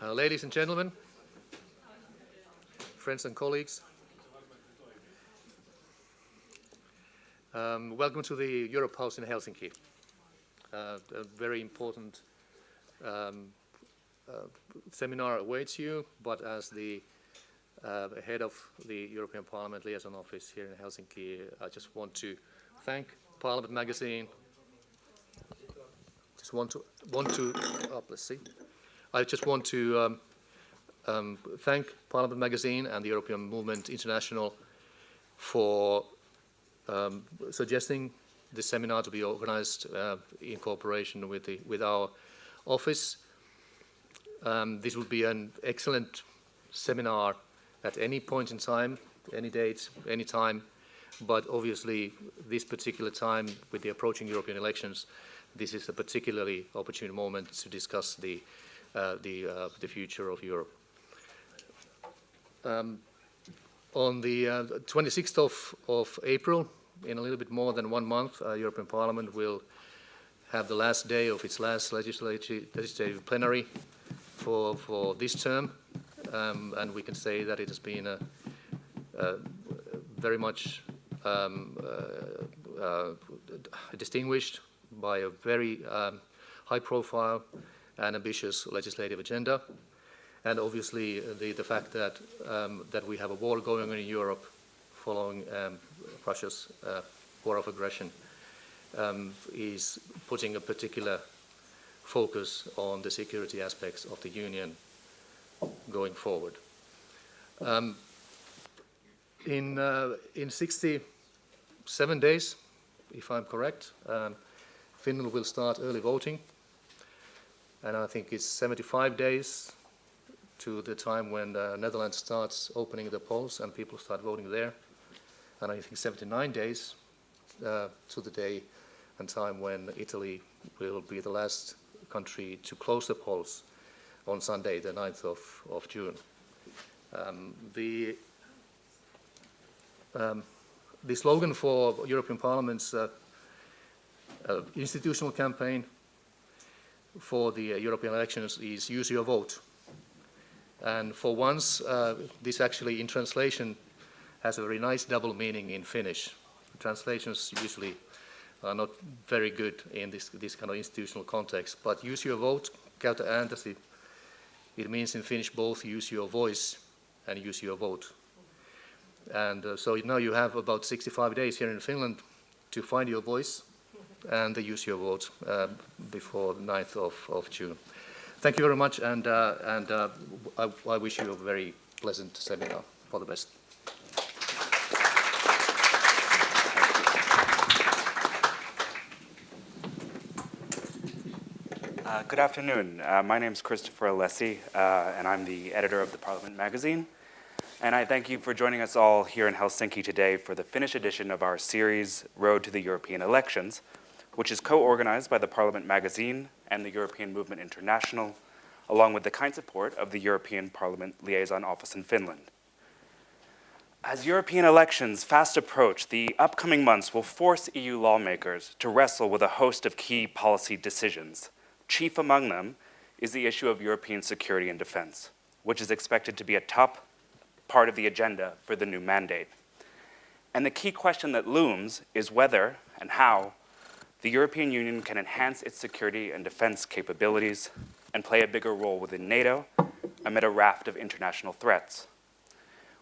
Ladies and gentlemen, friends and colleagues, welcome to the Europe House in Helsinki. A very important seminar awaits you, but as the head of the European Parliament Liaison Office here in Helsinki, I just want to thank Parliament Magazine. I just want to thank Parliament Magazine and the European Movement International for suggesting this seminar to be organized in cooperation with our office. This would be an excellent seminar at any point in time, any date, any time, but obviously this particular time with the approaching European elections, this is a particularly opportune moment to discuss the future of Europe. On the 26th of April, in a little bit more than 1 month, European Parliament will have the last day of its last legislative plenary for this term, and we can say that it has been very much distinguished by a very high-profile and ambitious legislative agenda, and obviously the fact that we have a war going on in Europe following Russia's war of aggression is putting a particular focus on the security aspects of the Union going forward. In 67 days, if I'm correct, Finland will start early voting, and I think it's 75 days to the time when the Netherlands starts opening the polls and people start voting there, and I think 79 days to the day and time when Italy will be the last country to close the polls on Sunday, the 9th of June. The slogan for European Parliament's institutional campaign for the European elections is "Use your vote." And for once, this actually in translation has a very nice double meaning in Finnish. Translations usually are not very good in this kind of institutional context, but "use your vote," käytä ääntäsi, it means in Finnish both use your voice and use your vote. And so now you have about 65 days here in Finland to find your voice and use your vote before the 9th of June. Thank you very much, and I wish you a very pleasant seminar. All the best. Good afternoon. My name is Christopher Alessi, and I'm the editor of the Parliament Magazine. And I thank you for joining us all here in Helsinki today for the Finnish edition of our series, Road to the European Elections, which is co-organized by the Parliament Magazine and the European Movement International, along with the kind support of the European Parliament Liaison Office in Finland. As European elections fast approach, the upcoming months will force EU lawmakers to wrestle with a host of key policy decisions. Chief among them is the issue of European security and defense, which is expected to be a top part of the agenda for the new mandate. And the key question that looms is whether and how the European Union can enhance its security and defense capabilities and play a bigger role within NATO amid a raft of international threats.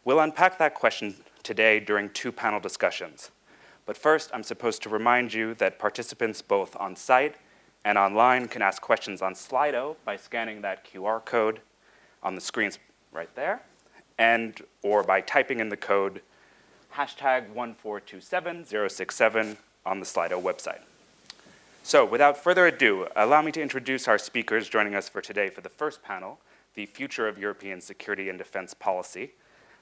We'll unpack that question today during 2 panel discussions. But first, I'm supposed to remind you that participants both on site and online can ask questions on Slido by scanning that QR code on the screens right there, or by typing in the code #1427067 on the Slido website. So without further ado, allow me to introduce our speakers joining us for today for the first panel, the Future of European Security and Defense Policy.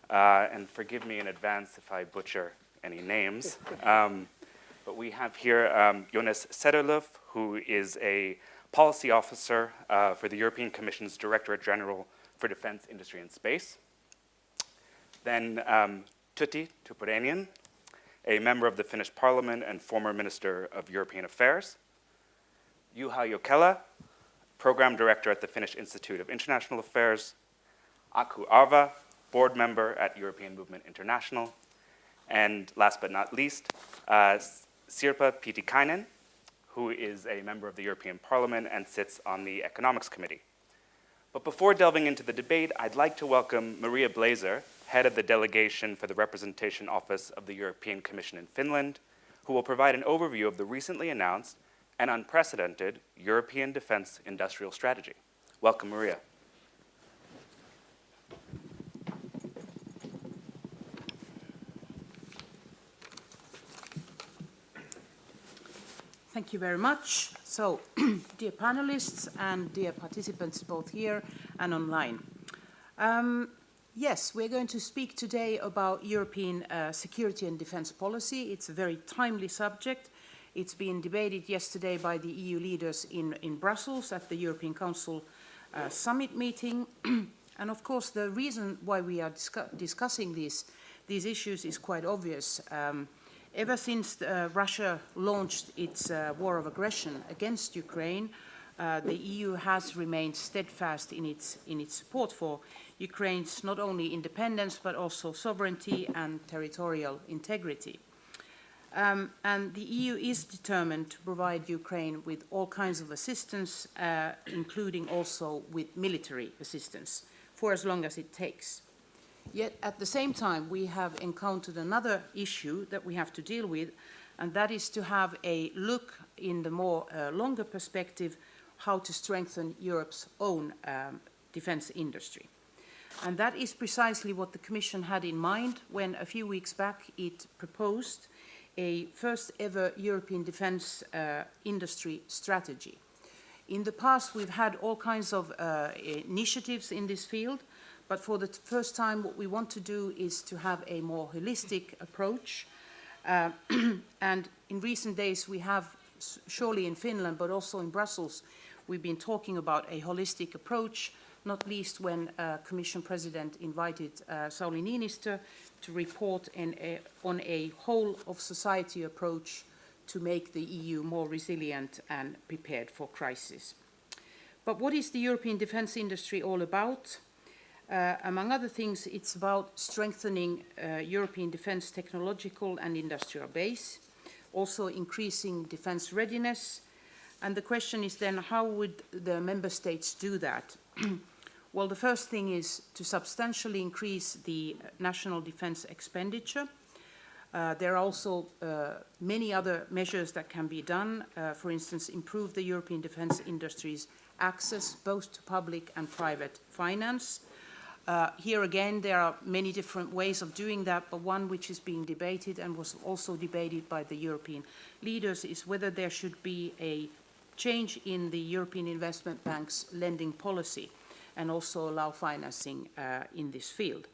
And forgive me in advance if I butcher any names. But we have here Jonas Sederlöf, who is a policy officer for the European Commission's Directorate General for Defense, Industry and Space. Then Tytti, Tuppurainen, a member of the Finnish Parliament and former Minister of European Affairs. Juha Jokela, Program Director at the Finnish Institute of International Affairs, Aku Aarva, Board Member at European Movement International, and last but not least, Sirpa Pietikäinen, who is a member of the European Parliament and sits on the Economics Committee. But before delving into the debate, I'd like to welcome Maria Blässar, head of the delegation for the Representation Office of the European Commission in Finland, who will provide an overview of the recently announced and unprecedented European Defence Industrial Strategy. Welcome, Maria. Thank you very much. So, dear panelists and dear participants both here and online. Yes, we're going to speak today about European security and defence policy. It's a very timely subject. It's been debated yesterday by the EU leaders in Brussels at the European Council summit meeting. And of course, the reason why we are discussing these issues is quite obvious. Ever since Russia launched its war of aggression against Ukraine, the EU has remained steadfast in its support for Ukraine's not only independence but also sovereignty and territorial integrity. And the EU is determined to provide Ukraine with all kinds of assistance, including also with military assistance, for as long as it takes. Yet at the same time, we have encountered another issue that we have to deal with, and that is to have a look in the more longer perspective how to strengthen Europe's own defence industry. And that is precisely what the Commission had in mind when a few weeks back it proposed a first ever European defence industry strategy. In the past, we've had all kinds of initiatives in this field, but for the first time, what we want to do is to have a more holistic approach. And in recent days, we have, surely in Finland, but also in Brussels, we've been talking about a holistic approach, not least when Commission President invited Sauli Niinistö to report on a whole of society approach to make the EU more resilient and prepared for crisis. But what is the European defence industry all about? Among other things, it's about strengthening European defence technological and industrial base, also increasing defence readiness. And the question is then, how would the member states do that? Well, the first thing is to substantially increase the national defence expenditure. There are also many other measures that can be done. For instance, improve the European defence industry's access both to public and private finance. Here again, there are many different ways of doing that, but one which is being debated and was also debated by the European leaders is whether there should be a change in the European Investment Bank's lending policy and also allow financing in this field.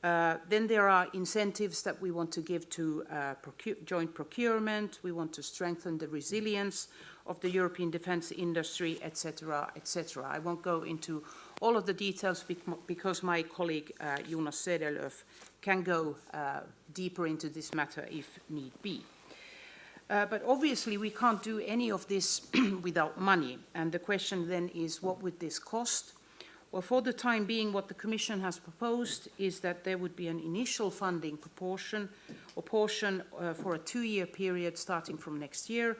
Then there are incentives that we want to give to joint procurement. We want to strengthen the resilience of the European defence industry, etc., etc. I won't go into all of the details because my colleague Jonas Cederlöf can go deeper into this matter if need be. But obviously we can't do any of this without money, and the question then is, what would this cost? Well, for the time being, what the Commission has proposed is that there would be an initial funding portion for a 2-year period starting from next year,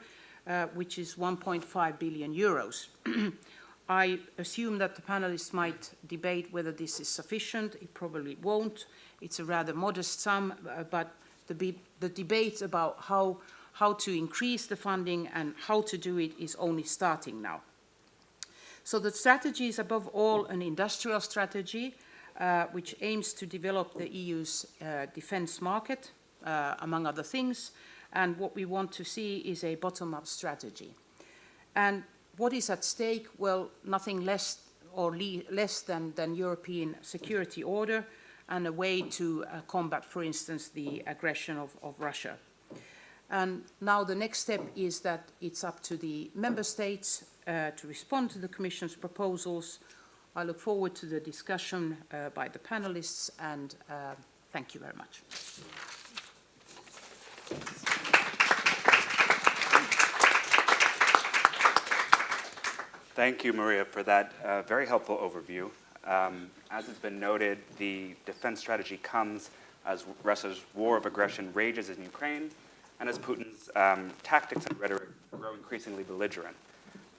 which is 1.5 billion euros. I assume that the panelists might debate whether this is sufficient. It probably won't. It's a rather modest sum, but the debate about how to increase the funding and how to do it is only starting now. So the strategy is above all an industrial strategy which aims to develop the EU's defence market, among other things, and what we want to see is a bottom-up strategy. And what is at stake? Well, nothing less than European security order and a way to combat, for instance, the aggression of Russia. And now the next step is that it's up to the member states to respond to the Commission's proposals. I look forward to the discussion by the panelists, and thank you very much. Thank you, Maria, for that very helpful overview. As has been noted, the defense strategy comes as Russia's war of aggression rages in Ukraine and as Putin's tactics and rhetoric grow increasingly belligerent.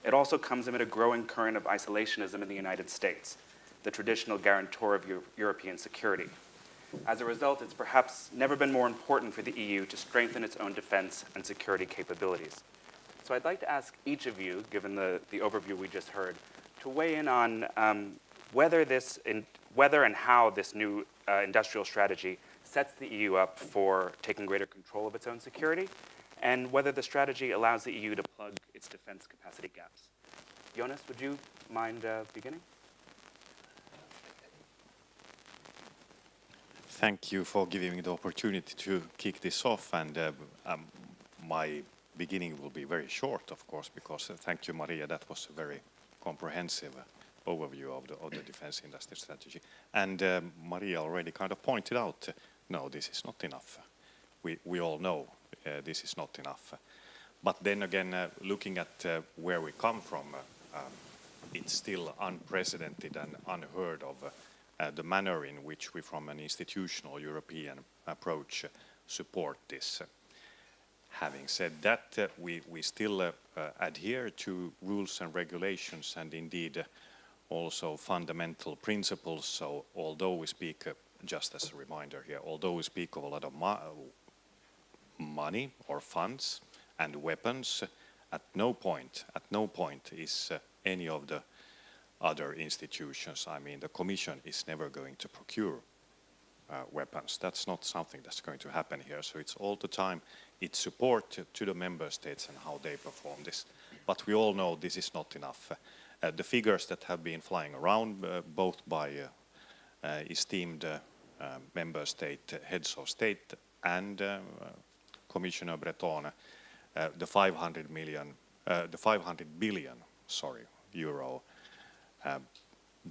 It also comes amid a growing current of isolationism in the United States, the traditional guarantor of European security. As a result, it's perhaps never been more important for the EU to strengthen its own defense and security capabilities. So I'd like to ask each of you, given the overview we just heard, to weigh in on whether and how this new industrial strategy sets the EU up for taking greater control of its own security, and whether the strategy allows the EU to plug its defense capacity gaps. Jonas, would you mind beginning? Thank you for giving me the opportunity to kick this off, and my beginning will be very short, of course, because thank you, Maria, that was a very comprehensive overview of the defense industry strategy. And Maria already kind of pointed out, no, this is not enough. We all know this is not enough. But then again, looking at where we come from, it's still unprecedented and unheard of the manner in which we, from an institutional European approach, support this. Having said that, we still adhere to rules and regulations and indeed also fundamental principles. So although we speak, just as a reminder here, although we speak of a lot of money or funds and weapons, at no point is any of the other institutions, I mean the Commission is never going to procure weapons. That's not something that's going to happen here. So it's all the time, it's support to the member states and how they perform this. But we all know this is not enough. The figures that have been flying around, both by esteemed member state heads of state and Commissioner Breton, the 500 billion euro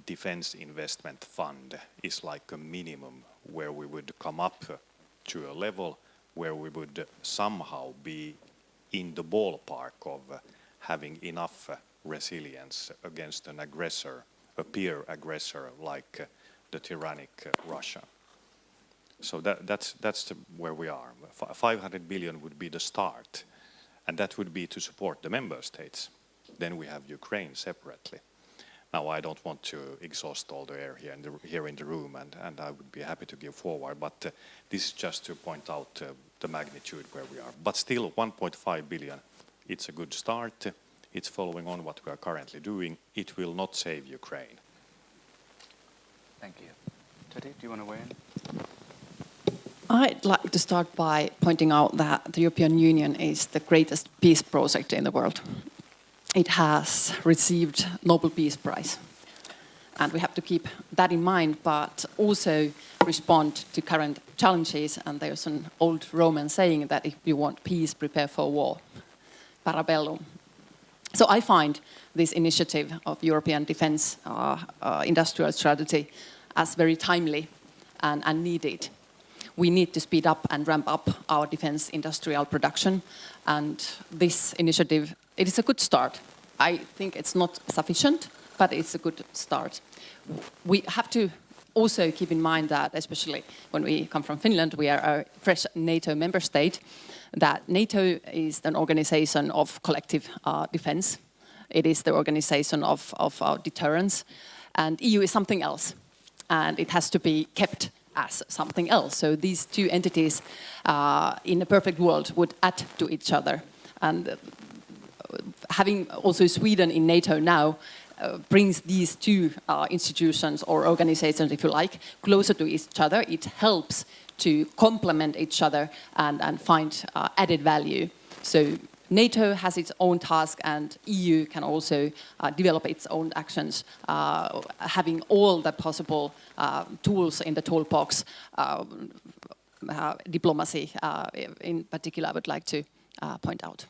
defense investment fund is like a minimum where we would come up to a level where we would somehow be in the ballpark of having enough resilience against an aggressor, a peer aggressor like the tyrannic Russia. So that's where we are. 500 billion would be the start, and that would be to support the member states. Then we have Ukraine separately. Now, I don't want to exhaust all the air here in the room, and I would be happy to give forward, but this is just to point out the magnitude where we are. But still, 1.5 billion, it's a good start. It's following on what we are currently doing. It will not save Ukraine. Thank you. Tytti, do you want to weigh in? I'd like to start by pointing out that the European Union is the greatest peace project in the world. It has received Nobel Peace Prize. And we have to keep that in mind, but also respond to current challenges. And there's an old Roman saying that if you want peace, prepare for war. Parabellum. So I find this initiative of European defense industrial strategy as very timely and needed. We need to speed up and ramp up our defense industrial production. And this initiative, it is a good start. I think it's not sufficient, but it's a good start. We have to also keep in mind that, especially when we come from Finland, we are a fresh NATO member state, that NATO is an organization of collective defense. It is the organization of deterrence. And EU is something else. And it has to be kept as something else. So these two entities in a perfect world would add to each other. And having also Sweden in NATO now brings these two institutions or organizations, if you like, closer to each other. It helps to complement each other and find added value. So NATO has its own task, and EU can also develop its own actions, having all the possible tools in the toolbox. Diplomacy, in particular, I would like to point out.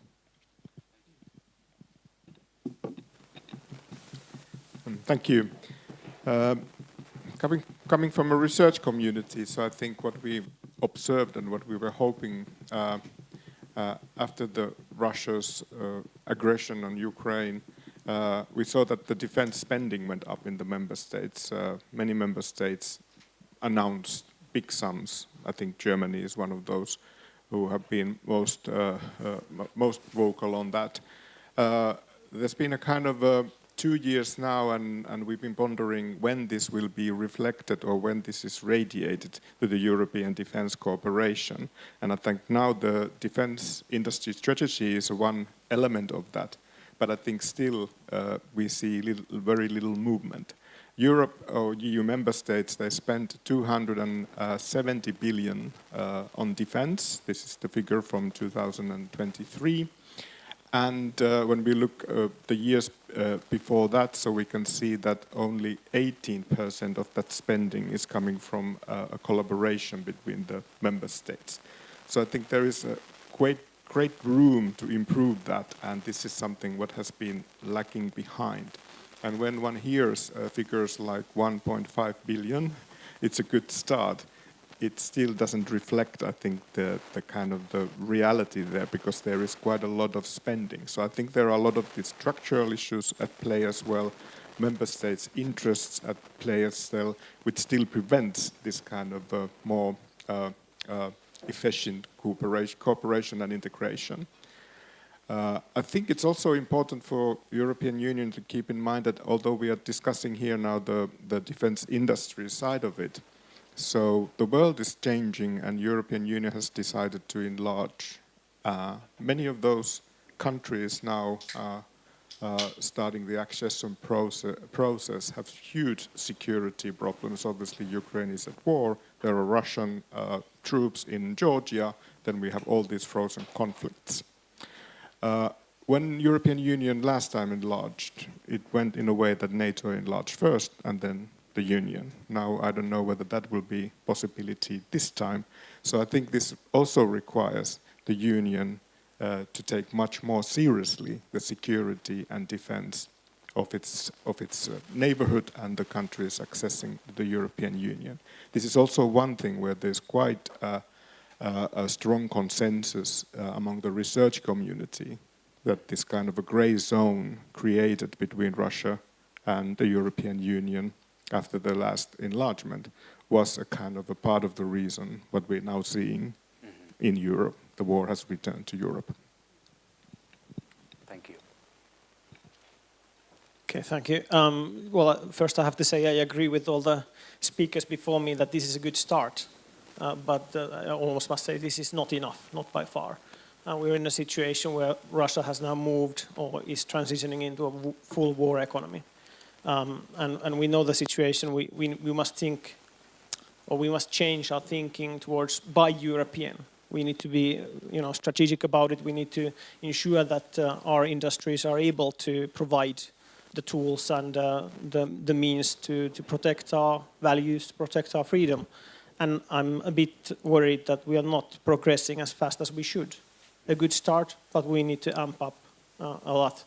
Thank you. Coming from a research community, so I think what we observed and what we were hoping after the Russia's aggression on Ukraine we saw that the defense spending went up in the member states. Many member states announced big sums. I think Germany is one of those who have been most vocal on that. There's been a kind of 2 years now, and we've been pondering when this will be reflected or when this is radiated to the European defense cooperation. And I think now the defense industry strategy is one element of that. But I think still we see very little movement. Europe or EU member states, they spent 270 billion on defense. This is the figure from 2023. And when we look the years before that, so we can see that only 18% of that spending is coming from a collaboration between the member states. So I think there is a great room to improve that, and this is something what has been lacking behind. And when one hears figures like 1.5 billion, it's a good start. It still doesn't reflect, I think, the kind of the reality there, because there is quite a lot of spending. So I think there are a lot of these structural issues at play as well, member states' interests at play as well, which still prevents this kind of more efficient cooperation and integration. I think it's also important for European Union to keep in mind that although we are discussing here now the defense industry side of it, so the world is changing and European Union has decided to enlarge. Many of those countries now starting the accession process have huge security problems. Obviously Ukraine is at war, there are Russian troops in Georgia, then we have all these frozen conflicts. When European Union last time enlarged, it went in a way that NATO enlarged first and then the Union. Now I don't know whether that will be possibility this time. So I think this also requires the Union to take much more seriously the security and defense of its neighborhood and the countries accessing the European Union. This is also one thing where there's quite a strong consensus among the research community that this kind of a gray zone created between Russia and the European Union after the last enlargement was a kind of a part of the reason what we're now seeing in Europe. The war has returned to Europe. Thank you. Okay, thank you. Well, first I have to say I agree with all the speakers before me that this is a good start. But I almost must say this is not enough, not by far. We're in a situation where Russia has now moved or is transitioning into a full war economy. And we know the situation. We must think, or we must change our thinking towards buy European. We need to be, strategic about it. We need to ensure that our industries are able to provide the tools and the means to protect our values, to protect our freedom. And I'm a bit worried that we are not progressing as fast as we should. A good start, but we need to amp up a lot.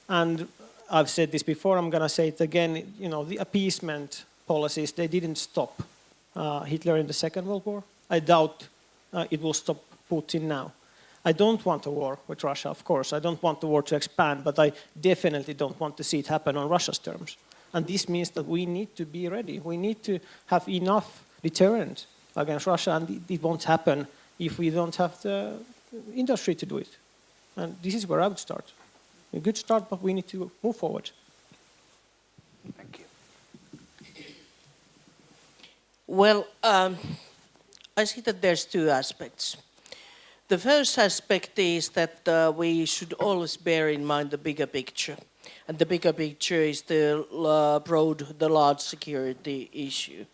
And I've said this before, I'm going to say it again, the appeasement policies, they didn't stop Hitler in the Second World War. I doubt it will stop Putin now. I don't want a war with Russia, of course. I don't want the war to expand, but I definitely don't want to see it happen on Russia's terms. And this means that we need to be ready. We need to have enough deterrent against Russia, and it won't happen if we don't have the industry to do it. And this is where I would start. A good start, but we need to move forward. Thank you. Well, I see that there's two aspects. The first aspect is that we should always bear in mind the bigger picture. And the bigger picture is the large security issue.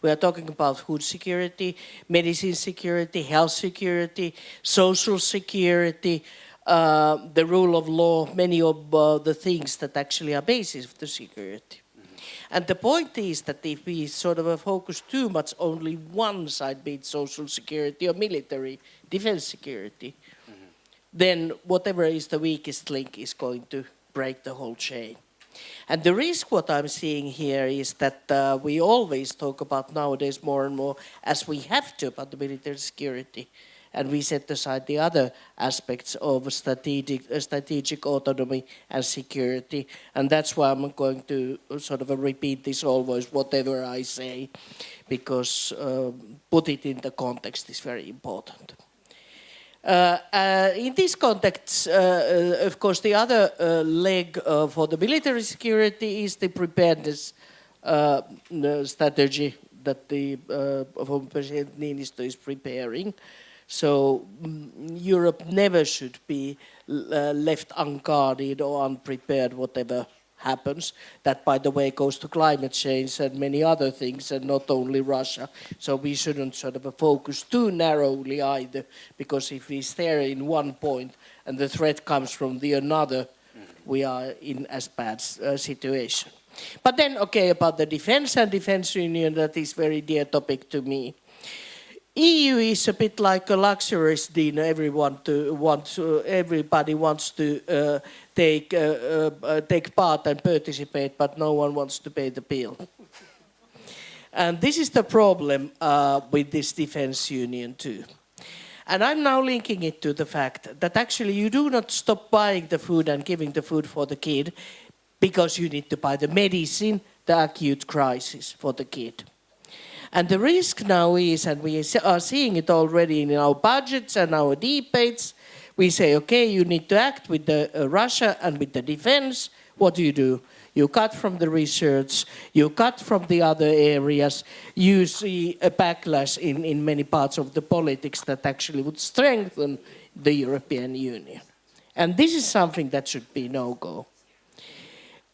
We are talking about food security, medicine security, health security, social security, the rule of law, many of the things that actually are basis of the security. And the point is that if we sort of focus too much only one side, be it social security or military, defense security, then whatever is the weakest link is going to break the whole chain. And the risk what I'm seeing here is that we always talk about nowadays more and more, as we have to, about the military security. and we set aside the other aspects of strategic autonomy and security. And that's why I'm going to sort of repeat this always, whatever I say, because put it in the context is very important. In this context, of course, the other leg for the military security is the preparedness strategy that the former President Niinistö is preparing. So Europe never should be left unguarded or unprepared, whatever happens. That, by the way, goes to climate change and many other things, and not only Russia. So we shouldn't sort of focus too narrowly either, because if we stare in one point and the threat comes from the another, we are in as bad situation. But then, okay, about the defense and defense union, that is very dear topic to me. EU is a bit like a luxurious dinner. Everybody wants to take part and participate, but no one wants to pay the bill. And this is the problem with this defense union too. And I'm now linking it to the fact that actually you do not stop buying the food and giving the food for the kid because you need to buy the medicine, the acute crisis for the kid. And the risk now is, and we are seeing it already in our budgets and our debates, we say, okay, you need to act with the Russia and with the defense. What do? You cut from the research, you cut from the other areas, you see a backlash in many parts of the politics that actually would strengthen the European Union. And this is something that should be no-go.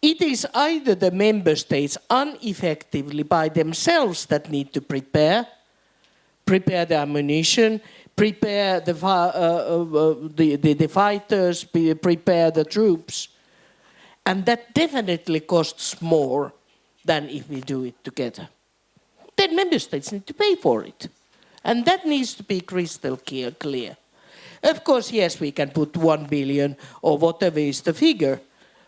It is either the member states ineffectively by themselves that need to prepare the ammunition, prepare the fighters, prepare the troops. And that definitely costs more than if we do it together. Then member states need to pay for it. And that needs to be crystal clear. Of course, yes, we can put 1 billion or whatever is the figure.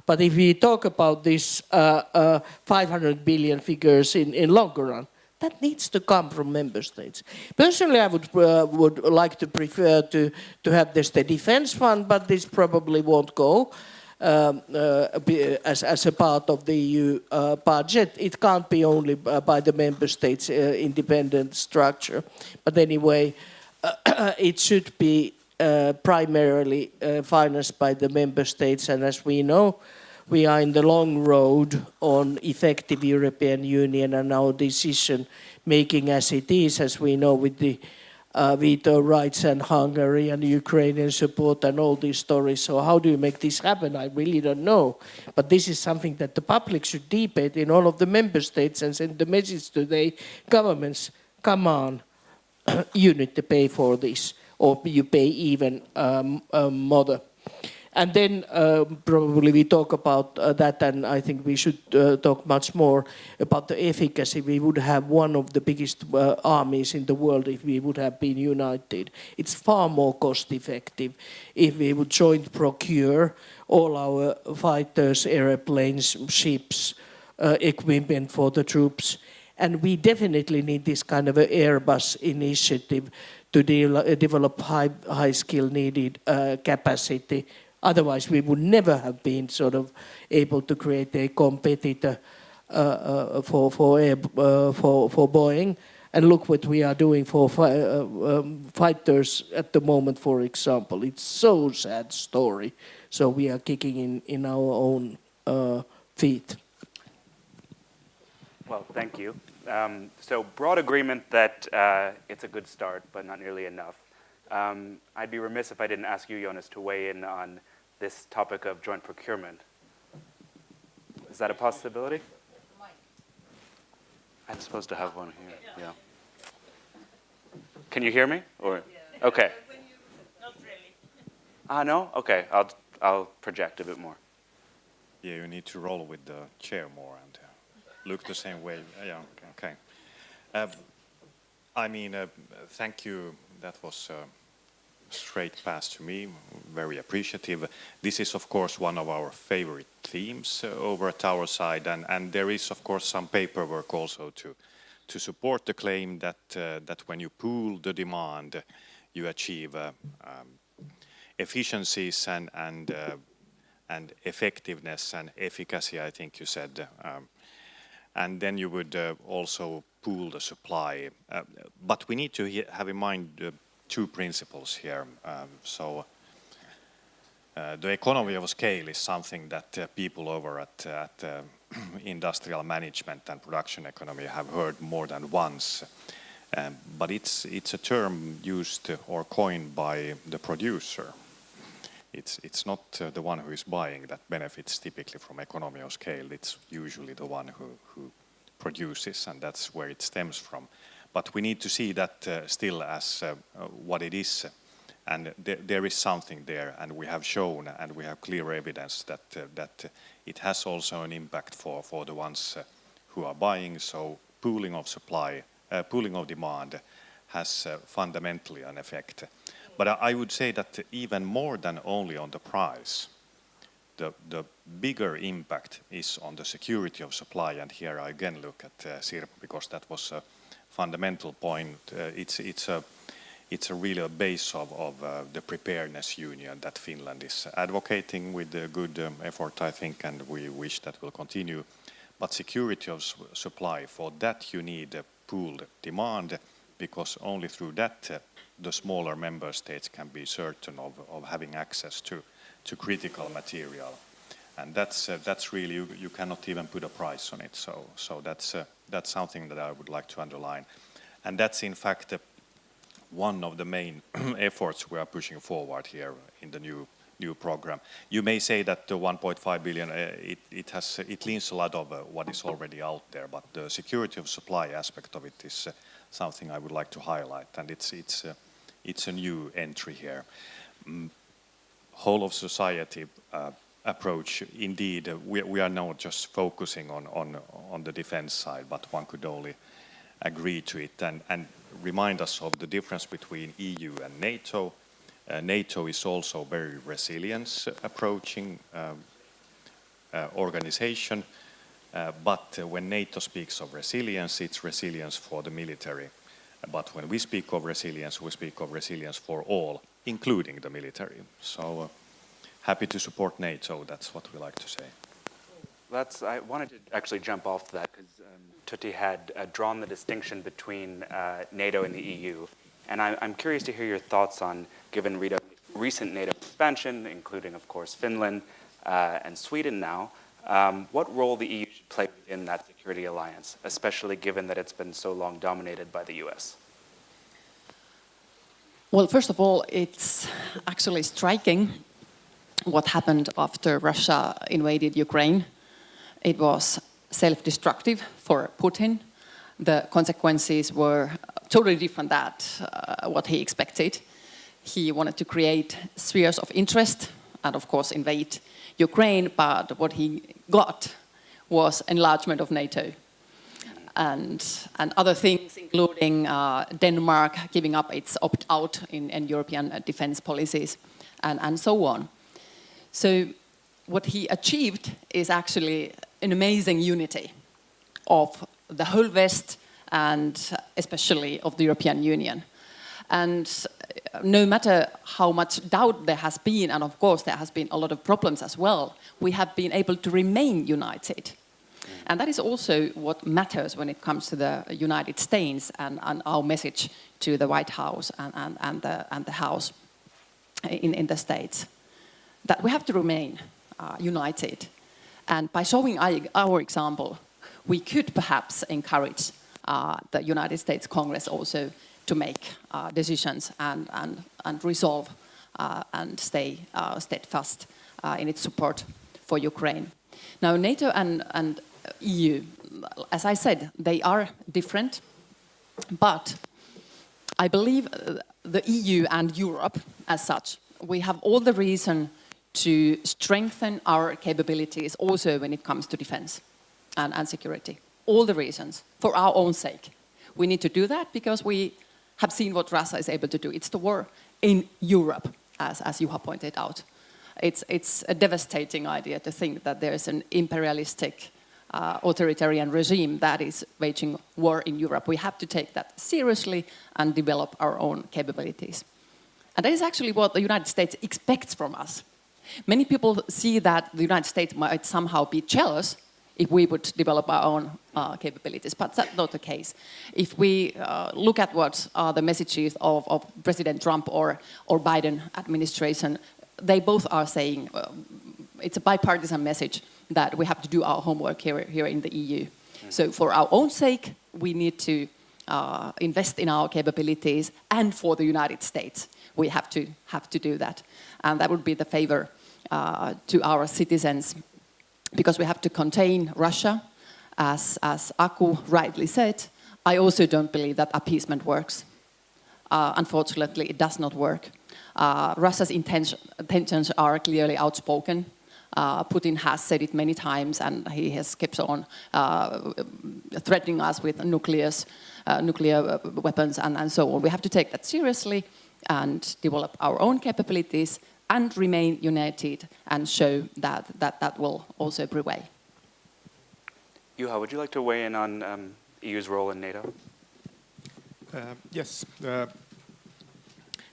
But if we talk about this 500 billion figures in longer run, that needs to come from member states. Personally, I would like to prefer to have this the defense fund, but this probably won't go as a part of the EU budget. It can't be only by the member states' independent structure. But anyway, it should be primarily financed by the member states, and as we know, we are in the long road on effective European Union and our decision making as it is, as we know, with the veto rights and Hungary and Ukrainian support and all these stories. So how do you make this happen? I really don't know. But this is something that the public should debate in all of the member states and send the message to their governments. Come on, you need to pay for this, or you pay even more. And then probably we talk about that, and I think we should talk much more about the efficacy. We would have one of the biggest armies in the world if we would have been united. It's far more cost effective if we would joint procure all our fighters, airplanes, ships, equipment for the troops. And we definitely need this kind of an Airbus initiative to develop high skill needed capacity. Otherwise, we would never have been sort of able to create a competitor for Boeing. And look what we are doing for fighters at the moment, for example. It's so sad story. So we are kicking in our own feet. Well, thank you. So broad agreement that it's a good start, but not nearly enough. I'd be remiss if I didn't ask you, Jonas, to weigh in on this topic of joint procurement. Is that a possibility? I'm supposed to have one here. Yeah. Can you hear me? Or okay. Not really. No? Okay. I'll project a bit more. Yeah, you need to roll with the chair more and look the same way. Yeah. Okay. Thank you. That was straight pass to me, very appreciative. This is, of course, one of our favorite themes over at our side, and there is, of course, some paperwork also to support the claim that when you pool the demand, you achieve efficiencies and effectiveness and efficacy, I think you said. And then you would also pool the supply. But we need to have in mind two principles here. The economy of scale is something that people over at industrial management and production economy have heard more than once. But it's a term used or coined by the producer. It's not the one who is buying that benefits typically from economy of scale. It's usually the one who produces, and that's where it stems from. But we need to see that still as what it is. And there is something there, and we have shown and we have clear evidence that it has also an impact for the ones who are buying. So pooling of supply, pooling of demand has fundamentally an effect. But I would say that even more than only on the price, the bigger impact is on the security of supply. And here I again look at Sirpa, because that was a fundamental point. It's a really a base of the preparedness union that Finland is advocating with a good effort, I think, and we wish that will continue. But security of supply, for that you need a pooled demand, because only through that the smaller member states can be certain of having access to critical material. And that's really, you cannot even put a price on it. So that's something that I would like to underline. And that's in fact one of the main efforts we are pushing forward here in the new program. You may say that the 1.5 billion, it leans a lot of what is already out there, but the security of supply aspect of it is something I would like to highlight, and it's a new entry here. Whole of society approach, indeed, we are not just focusing on the defense side, but one could only agree to it and remind us of the difference between EU and NATO. NATO is also very resilience approaching organization, but when NATO speaks of resilience, it's resilience for the military. But when we speak of resilience, we speak of resilience for all, including the military. So happy to support NATO, that's what we like to say. I wanted to actually jump off that because Tytti had drawn the distinction between NATO and the EU. And I'm curious to hear your thoughts on, given recent NATO expansion, including, of course, Finland and Sweden now, what role the EU should play in that security alliance, especially given that it's been so long dominated by the US? Well, first of all, it's actually striking what happened after Russia invaded Ukraine. It was self-destructive for Putin. The consequences were totally different than what he expected. He wanted to create spheres of interest and, of course, invade Ukraine, but what he got was enlargement of NATO and other things, including Denmark giving up its opt-out in European defense policies and so on. So what he achieved is actually an amazing unity of the whole West and especially of the European Union. And no matter how much doubt there has been, and of course there has been a lot of problems as well, we have been able to remain united. And that is also what matters when it comes to the United States and our message to the White House and the House in the States, that we have to remain united. And by showing our example, we could perhaps encourage the United States Congress also to make decisions and resolve and stay steadfast in its support for Ukraine. Now, NATO and EU, as I said, they are different, but I believe the EU and Europe as such, we have all the reason to strengthen our capabilities also when it comes to defense and security. All the reasons, for our own sake. We need to do that because we have seen what Russia is able to do. It's the war in Europe, as Juha pointed out. It's a devastating idea to think that there's an imperialistic authoritarian regime that is waging war in Europe. We have to take that seriously and develop our own capabilities. And that is actually what the United States expects from us. Many people see that the United States might somehow be jealous if we would develop our own capabilities, but that's not the case. If we look at what are the messages of President Trump or Biden administration, they both are saying it's a bipartisan message that we have to do our homework here in the EU. So for our own sake, we need to invest in our capabilities, and for the United States, we have to do that. And that would be the favor to our citizens, because we have to contain Russia, as Aku rightly said. I also don't believe that appeasement works. Unfortunately, it does not work. Russia's intentions are clearly outspoken. Putin has said it many times, and he has kept on threatening us with nuclear weapons and so on. We have to take that seriously and develop our own capabilities and remain united and show that will also prevail. Juha, would you like to weigh in on EU's role in NATO? Yes.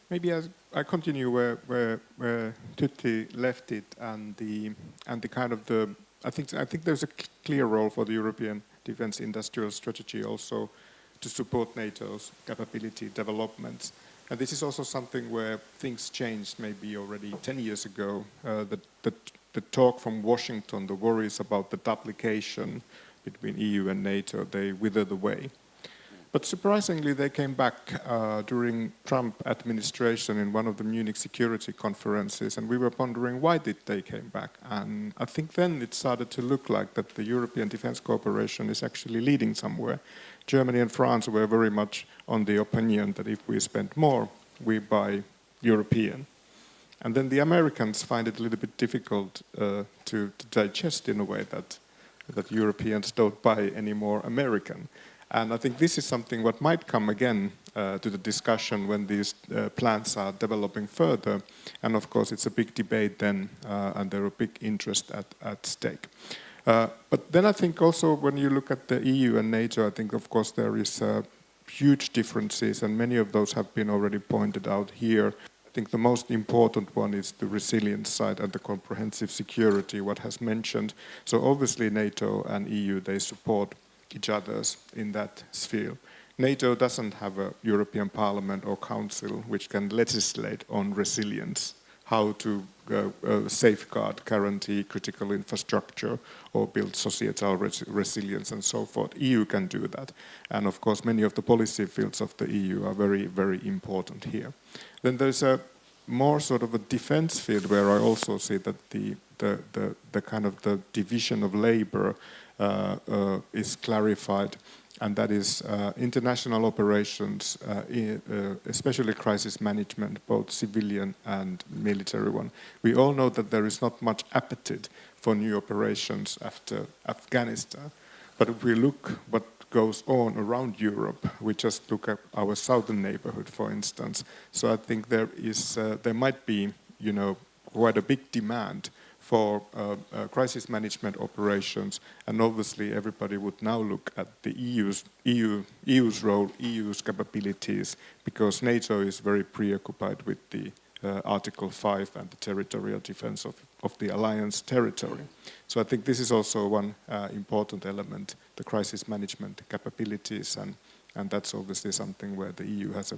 Maybe I continue where Tytti left it, and the kind of the I think there's a clear role for the European defence industrial strategy also to support NATO's capability developments. And this is also something where things changed maybe already 10 years ago. The talk from Washington, the worries about the duplication between EU and NATO, they withered away. But surprisingly, they came back during Trump administration in one of the Munich security conferences, and we were pondering why did they came back. And I think then it started to look like that the European defense cooperation is actually leading somewhere. Germany and France were very much on the opinion that if we spend more, we buy European. And then the Americans find it a little bit difficult to digest in a way that Europeans don't buy any more American. And I think this is something what might come again to the discussion when these plans are developing further. And of course, it's a big debate then, and there are big interest at stake. But then I think also when you look at the EU and NATO, I think of course there is huge differences, and many of those have been already pointed out here. I think the most important one is the resilience side and the comprehensive security, what has mentioned. So obviously NATO and EU, they support each other's in that sphere. NATO doesn't have a European Parliament or Council which can legislate on resilience, how to safeguard, guarantee critical infrastructure or build societal resilience and so forth. EU can do that. And of course many of the policy fields of the EU are very, very important here. Then there's a more sort of a defense field where I also see that the kind of the division of labor is clarified, and that is international operations, especially crisis management, both civilian and military one. We all know that there is not much appetite for new operations after Afghanistan, but if we look what goes on around Europe, we just look at our southern neighborhood, for instance. So I think there might be, quite a big demand for crisis management operations, and obviously everybody would now look at the EU's role, EU's capabilities, because NATO is very preoccupied with the Article 5 and the territorial defense of the alliance territory. So I think this is also one important element, the crisis management capabilities, and that's obviously something where the EU has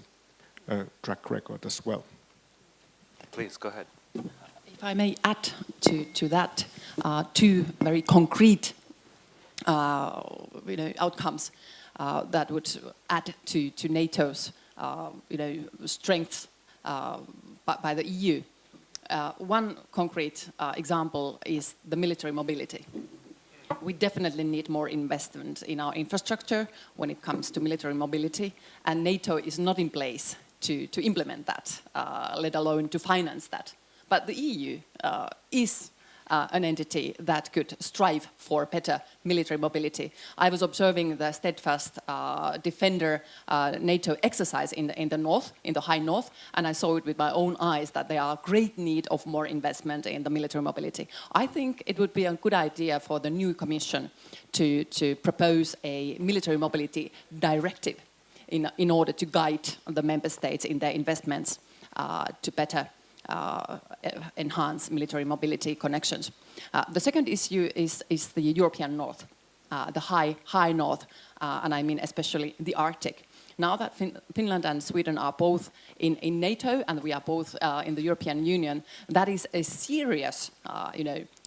a track record as well. Please, go ahead. If I may add to that, two very concrete outcomes that would add to NATO's strength by the EU. One concrete example is the military mobility. We definitely need more investment in our infrastructure when it comes to military mobility, and NATO is not in place to implement that, let alone to finance that. But the EU is an entity that could strive for better military mobility. I was observing the Steadfast Defender NATO exercise in the north, in the high north, and I saw it with my own eyes that there are great need of more investment in the military mobility. I think it would be a good idea for the new Commission to propose a military mobility directive in order to guide the member states in their investments to better enhance military mobility connections. The second issue is the European North, the high North, and I mean especially the Arctic. Now that Finland and Sweden are both in NATO and we are both in the European Union, that is a serious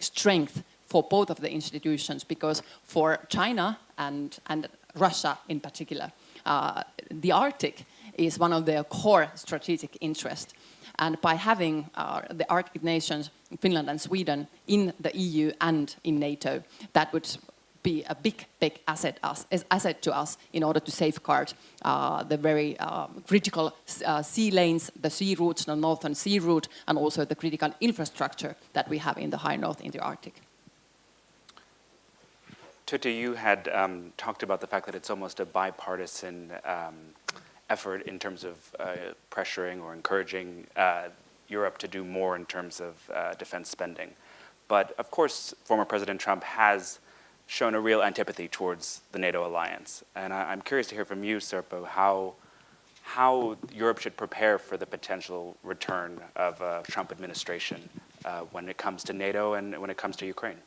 strength for both of the institutions, because for China and Russia in particular, the Arctic is one of their core strategic interests. And by having the Arctic nations, Finland and Sweden, in the EU and in NATO, that would be a big asset to us in order to safeguard the very critical sea lanes, the sea routes, the northern sea route, and also the critical infrastructure that we have in the high north in the Arctic. Tytti, you had talked about the fact that it's almost a bipartisan effort in terms of pressuring or encouraging Europe to do more in terms of defense spending. But of course, former President Trump has shown a real antipathy towards the NATO alliance. And I'm curious to hear from you, Sirpa, how Europe should prepare for the potential return of a Trump administration when it comes to NATO and when it comes to Ukraine.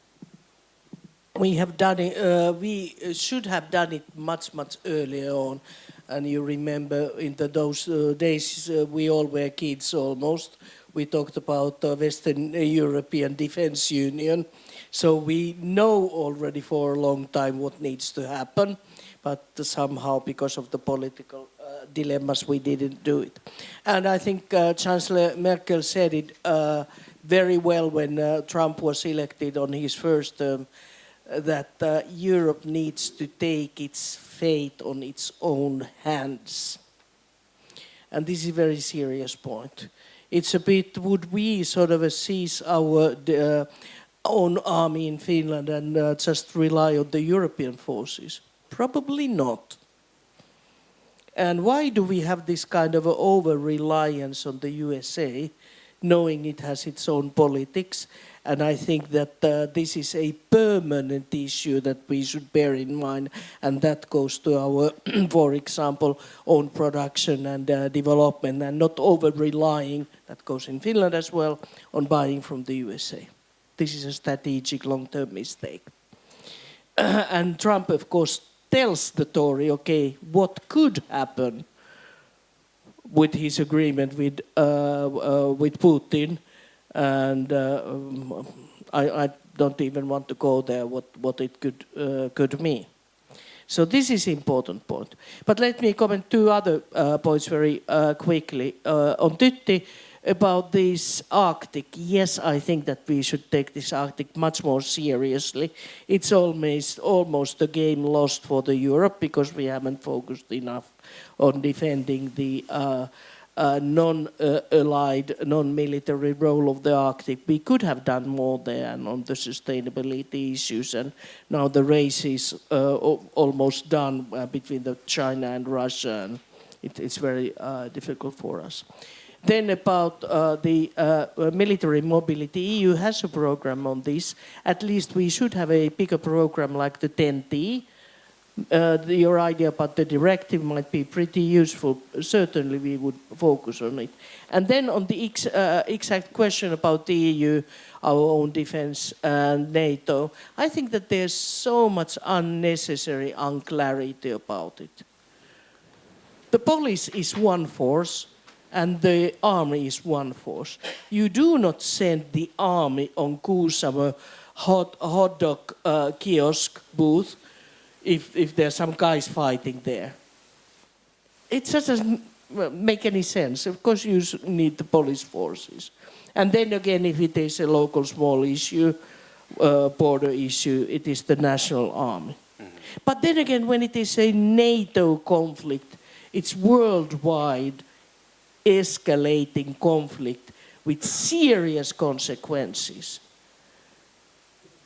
We have done it. We should have done it much earlier on. And you remember in those days we all were kids almost. We talked about the Western European Defence Union. So we know already for a long time what needs to happen, but somehow because of the political dilemmas we didn't do it. And I think Chancellor Merkel said it very well when Trump was elected on his first term, that Europe needs to take its fate on its own hands. And this is a very serious point. It's a bit, would we sort of seize our own army in Finland and just rely on the European forces? Probably not. And why do we have this kind of over-reliance on the USA, knowing it has its own politics? And I think that this is a permanent issue that we should bear in mind, and that goes to our, for example, own production and development, and not over-relying, that goes in Finland as well, on buying from the USA. This is a strategic long-term mistake. And Trump, of course, tells the story, okay, what could happen with his agreement with Putin, and I don't even want to go there, what it could mean. So this is an important point. But let me comment two other points very quickly. On Tytti, about this Arctic, yes, I think that we should take this Arctic much more seriously. It's almost a game lost for the Europe because we haven't focused enough on defending the non-allied, non-military role of the Arctic. We could have done more there and on the sustainability issues, and now the race is almost done between China and Russia, and it's very difficult for us. Then about the military mobility, EU has a program on this. At least we should have a bigger program like the 10T. Your idea about the directive might be pretty useful. Certainly we would focus on it. And then on the exact question about the EU, our own defense and NATO, I think that there's so much unnecessary unclarity about it. The police is one force, and the army is one force. You do not send the army on Kuusamo hot dog kiosk booth if there's some guys fighting there. It just doesn't make any sense. Of course you need the police forces. And then again, if it is a local small issue, border issue, it is the national army. Mm-hmm. But then again, when it is a NATO conflict, it's worldwide escalating conflict with serious consequences.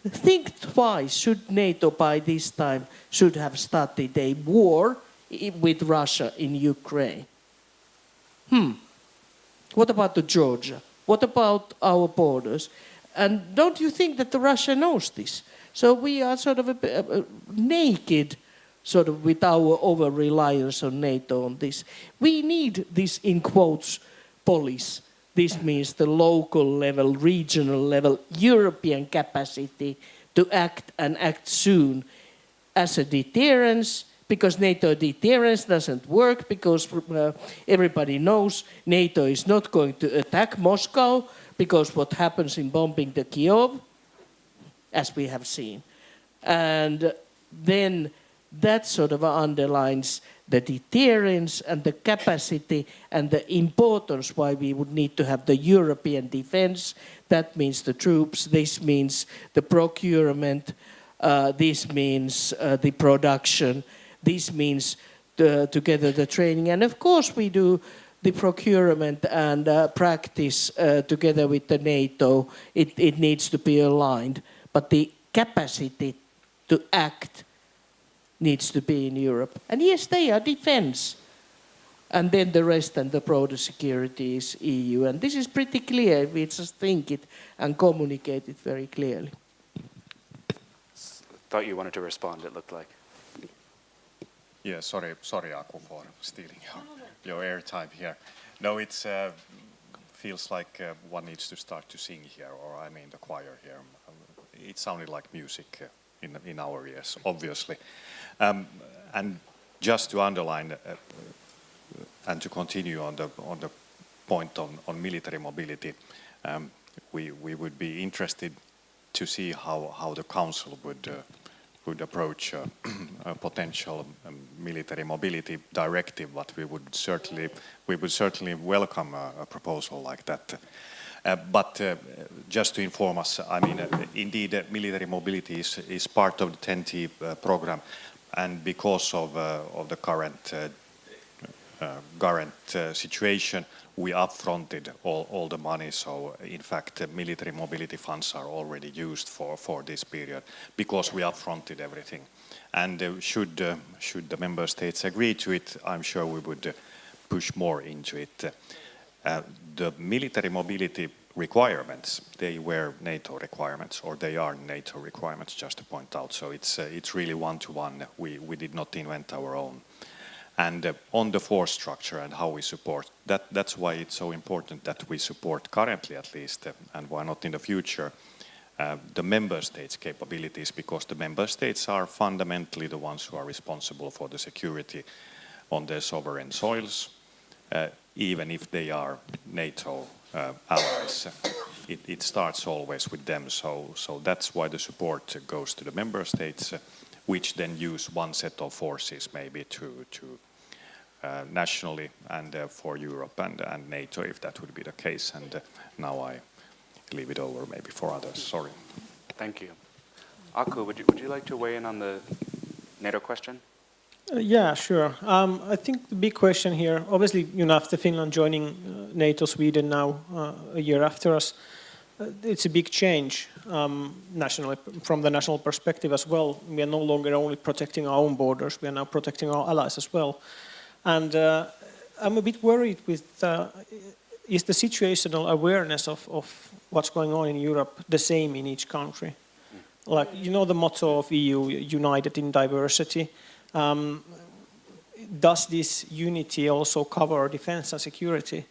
Think twice, should NATO by this time should have started a war with Russia in Ukraine? What about the Georgia? What about our borders? And don't you think that Russia knows this? So we are sort of naked sort of with our over-reliance on NATO on this. We need this, in quotes, police. This means the local level, regional level, European capacity to act and act soon as a deterrence, because NATO deterrence doesn't work, because everybody knows NATO is not going to attack Moscow, because what happens in bombing the Kyiv, as we have seen. And then that sort of underlines the deterrence and the capacity and the importance why we would need to have the European defense. That means the troops, this means the procurement, this means the production, this means together the training. And of course we do the procurement and practice together with the NATO. It needs to be aligned. But the capacity to act needs to be in Europe. And yes, they are defense. And then the rest and the broader security is EU. And this is pretty clear if we just think it and communicate it very clearly. Thought you wanted to respond, it looked like. Yeah, sorry, Aku, for stealing your airtime here. No, it feels like one needs to start to sing here, or I mean the choir here. It sounded like music in our ears, obviously. And just to underline and to continue on the point on military mobility, we would be interested to see how the Council would approach a potential military mobility directive, but we would certainly welcome a proposal like that. But just to inform us, I mean, indeed, military mobility is part of the 10T program, and because of the current situation, we upfronted all the money. So, in fact, military mobility funds are already used for this period because we upfronted everything. And should the member states agree to it, I'm sure we would push more into it. The military mobility requirements, they were NATO requirements, or they are NATO requirements, just to point out. So it's really one-to-one. We did not invent our own. And on the force structure and how we support, that's why it's so important that we support currently at least, and why not in the future, the member states' capabilities, because the member states are fundamentally the ones who are responsible for the security on their sovereign soils, even if they are NATO allies. It starts always with them, so that's why the support goes to the member states, which then use one set of forces maybe to nationally and for Europe and NATO, if that would be the case. And now I leave it over maybe for others. Sorry. Thank you. Aku, would you like to weigh in on the NATO question? Yeah, sure. I think the big question here, obviously, after Finland joining NATO, Sweden now a year after us, it's a big change nationally, from the national perspective as well. We are no longer only protecting our own borders, we are now protecting our allies as well. And I'm a bit worried with, is the situational awareness of what's going on in Europe the same in each country? Like, the motto of EU, united in diversity. Does this unity also cover defense and security?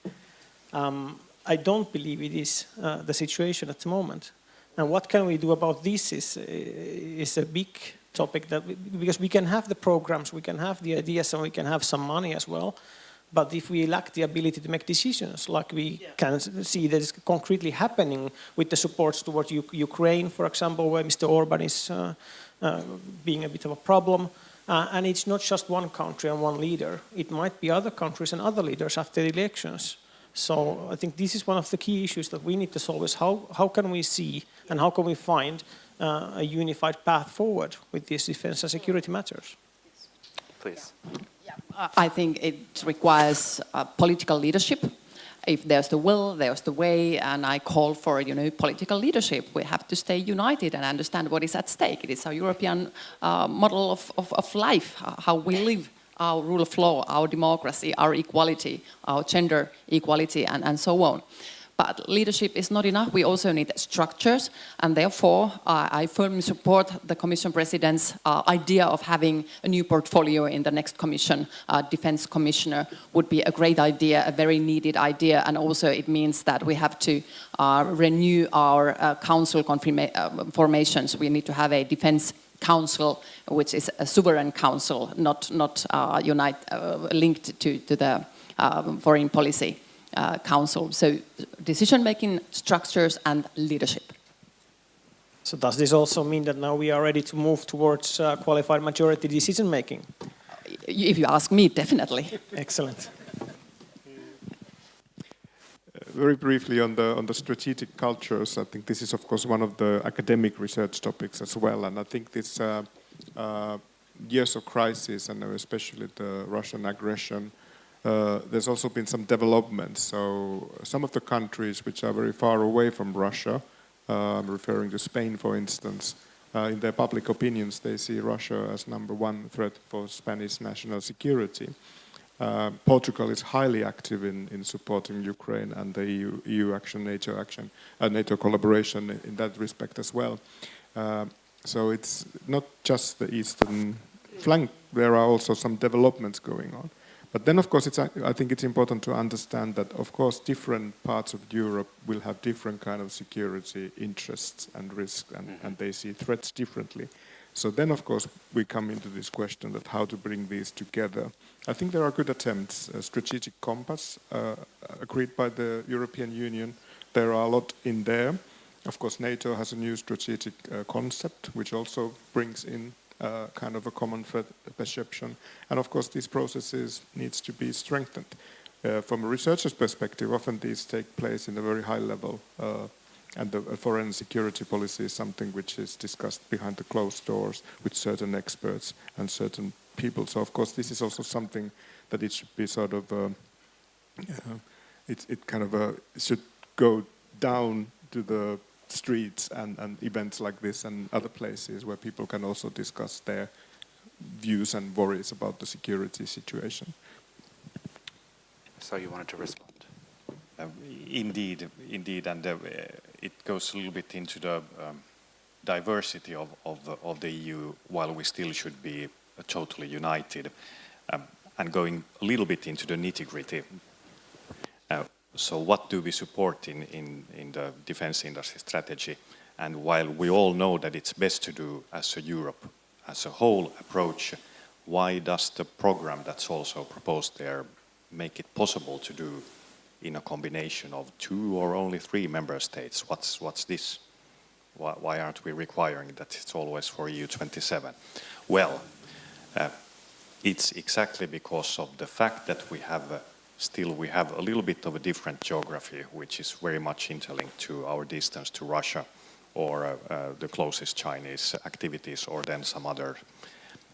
I don't believe it is the situation at the moment. And what can we do about this is a big topic, because we can have the programs, we can have the ideas, and we can have some money as well. But if we lack the ability to make decisions, like we can see that is concretely happening with the supports towards Ukraine, for example, where Mr. Orban is being a bit of a problem. And it's not just one country and one leader. It might be other countries and other leaders after the elections. So I think this is one of the key issues that we need to solve, is how can we see and how can we find a unified path forward with these defense and security matters. Please. I think it requires political leadership. If there's the will, there's the way, and I call for political leadership. We have to stay united and understand what is at stake. It is our European model of life, how we live, our rule of law, our democracy, our equality, our gender equality, and so on. But leadership is not enough. We also need structures, and therefore I firmly support the Commission President's idea of having a new portfolio in the next Commission. Defence Commissioner would be a great idea, a very needed idea, and also it means that we have to renew our council formations. We need to have a defence council, which is a sovereign council, not linked to the foreign policy council. So decision-making, structures and leadership. So does this also mean that now we are ready to move towards qualified majority decision-making? If you ask me, definitely. Excellent. Very briefly on the strategic cultures, I think this is of course one of the academic research topics as well, and I think this years of crisis and especially the Russian aggression, there's also been some developments. So some of the countries which are very far away from Russia, I'm referring to Spain for instance, in their public opinions they see Russia as #1 threat for Spanish national security. Portugal is highly active in supporting Ukraine and the EU action, NATO collaboration in that respect as well. So it's not just the eastern flank, there are also some developments going on. But then of course I think it's important to understand that of course different parts of Europe will have different kind of security interests and risks and they see threats differently. So then, of course, we come into this question that how to bring these together. I think there are good attempts. A strategic compass agreed by the European Union. There are a lot in there. Of course, NATO has a new strategic concept, which also brings in kind of a common perception. And of course, these processes needs to be strengthened. From a researcher's perspective, often these take place in a very high level. And the foreign security policy is something which is discussed behind the closed doors with certain experts and certain people. So, of course, this is also something that it should be sort of, should go down to the streets and events like this and other places where people can also discuss their views and worries about the security situation. So you wanted to respond? Indeed, and it goes a little bit into the diversity of the EU, while we still should be totally united, and going a little bit into the nitty-gritty. So what do we support in the defense industry strategy? And while we all know that it's best to do as a Europe as a whole approach, why does the program that's also proposed there make it possible to do in a combination of 2 or only 3 member states? What's this? Why aren't we requiring that it's always for EU 27? Well, it's exactly because of the fact that we have a little bit of a different geography, which is very much interlinked to our distance to Russia or the closest Chinese activities or then some other.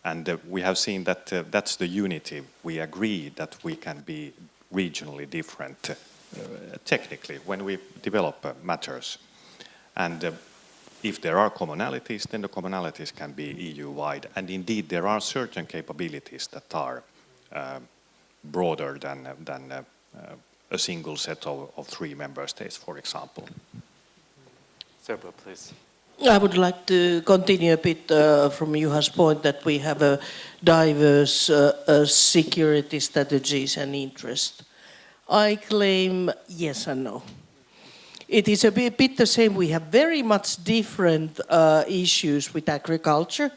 And we have seen that that's the unity. We agree that we can be regionally different technically when we develop matters. And if there are commonalities, then the commonalities can be EU-wide. And indeed, there are certain capabilities that are broader than a single set of 3 member states, for example. Sirpa, please. I would like to continue a bit from Juha's point that we have a diverse security strategies and interest. I claim yes and no. It is a bit the same. We have very much different issues with agriculture.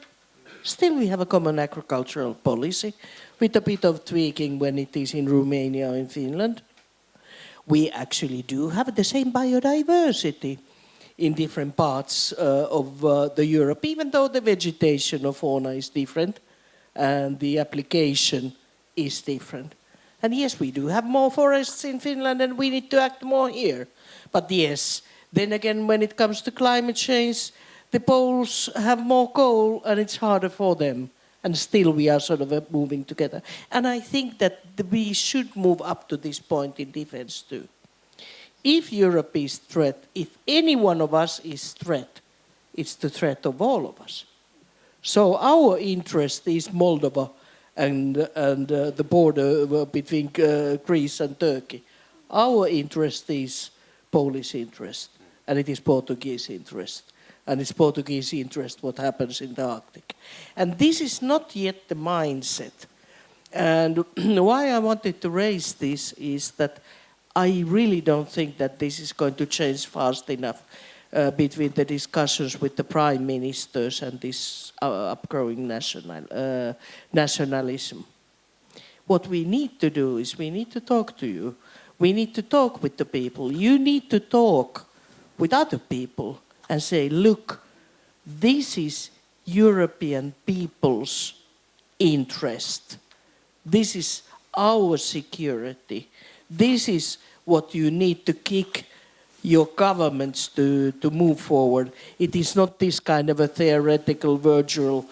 Still we have a common agricultural policy with a bit of tweaking when it is in Romania or in Finland. We actually do have the same biodiversity in different parts of the Europe, even though the vegetation of fauna is different and the application is different. And yes, we do have more forests in Finland and we need to act more here. But yes, then again, when it comes to climate change, the poles have more coal and it's harder for them. And still we are sort of moving together. And I think that we should move up to this point in defense too. If Europe is threat, if any one of us is threat, it's the threat of all of us. So our interest is Moldova and the border between Greece and Turkey. Our interest is Polish interest, and it is Portuguese interest. And it's Portuguese interest what happens in the Arctic. And this is not yet the mindset. And why I wanted to raise this is that I really don't think that this is going to change fast enough between the discussions with the prime ministers and this upgrowing nationalism. What we need to do is we need to talk to you. We need to talk with the people. You need to talk with other people and say, look, this is European people's interest. This is our security. This is what you need to kick your governments to move forward. It is not this kind of a theoretical virtual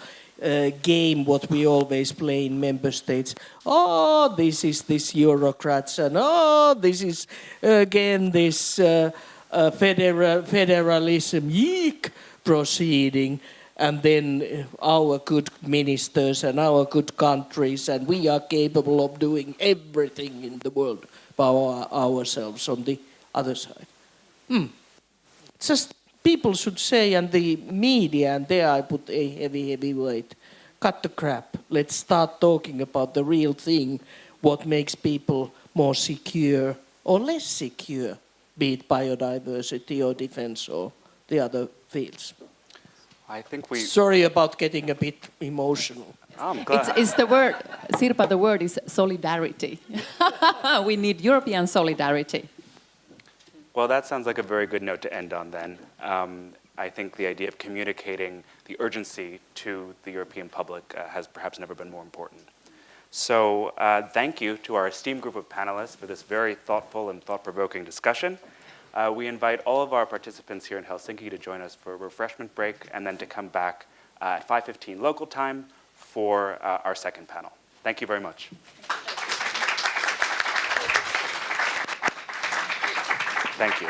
game what we always play in member states. Oh, this is this Eurocrats, and oh, this is again this federalism, yeek, proceeding, and then our good ministers and our good countries, and we are capable of doing everything in the world by ourselves on the other side. Just people should say, and the media, and there I put a heavy weight, cut the crap. Let's start talking about the real thing, what makes people more secure or less secure, be it biodiversity or defense or the other fields. I think we... Sorry about getting a bit emotional. I'm glad. It's the word, Sirpa, the word is solidarity. We need European solidarity. Well, that sounds like a very good note to end on then. I think the idea of communicating the urgency to the European public has perhaps never been more important. So thank you to our esteemed group of panelists for this very thoughtful and thought-provoking discussion. We invite all of our participants here in Helsinki to join us for a refreshment break and then to come back at 5:15 local time for our second panel. Thank you very much. Thank you.